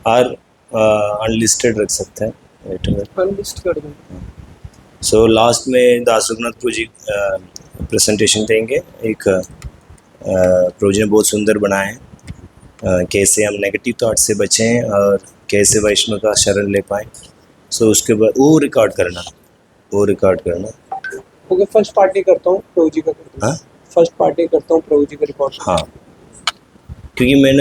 Speaker 1: आर अनलिस्टेड रख सकते हैं
Speaker 3: अनलिस्ट कर दूँ।
Speaker 1: सो लास्ट में दास रघुनाथ प्रभु जी प्रेजेंटेशन देंगे। एक प्रभु जी ने बहुत सुंदर बनाए हैं, कैसे हम नेगेटिव थॉट से बचें और कैसे वैष्णव का शरण ले पाएँ। सो उसके बाद वो रिकॉर्ड करना
Speaker 3: ओके, फर्स्ट पार्टी करता हूँ, प्रभु जी का करता हूँ।
Speaker 1: हाँ
Speaker 3: फर्स्ट पार्टी करता हूँ, प्रभु जी का रिकॉर्ड।
Speaker 1: हाँ, क्योंकि मैंने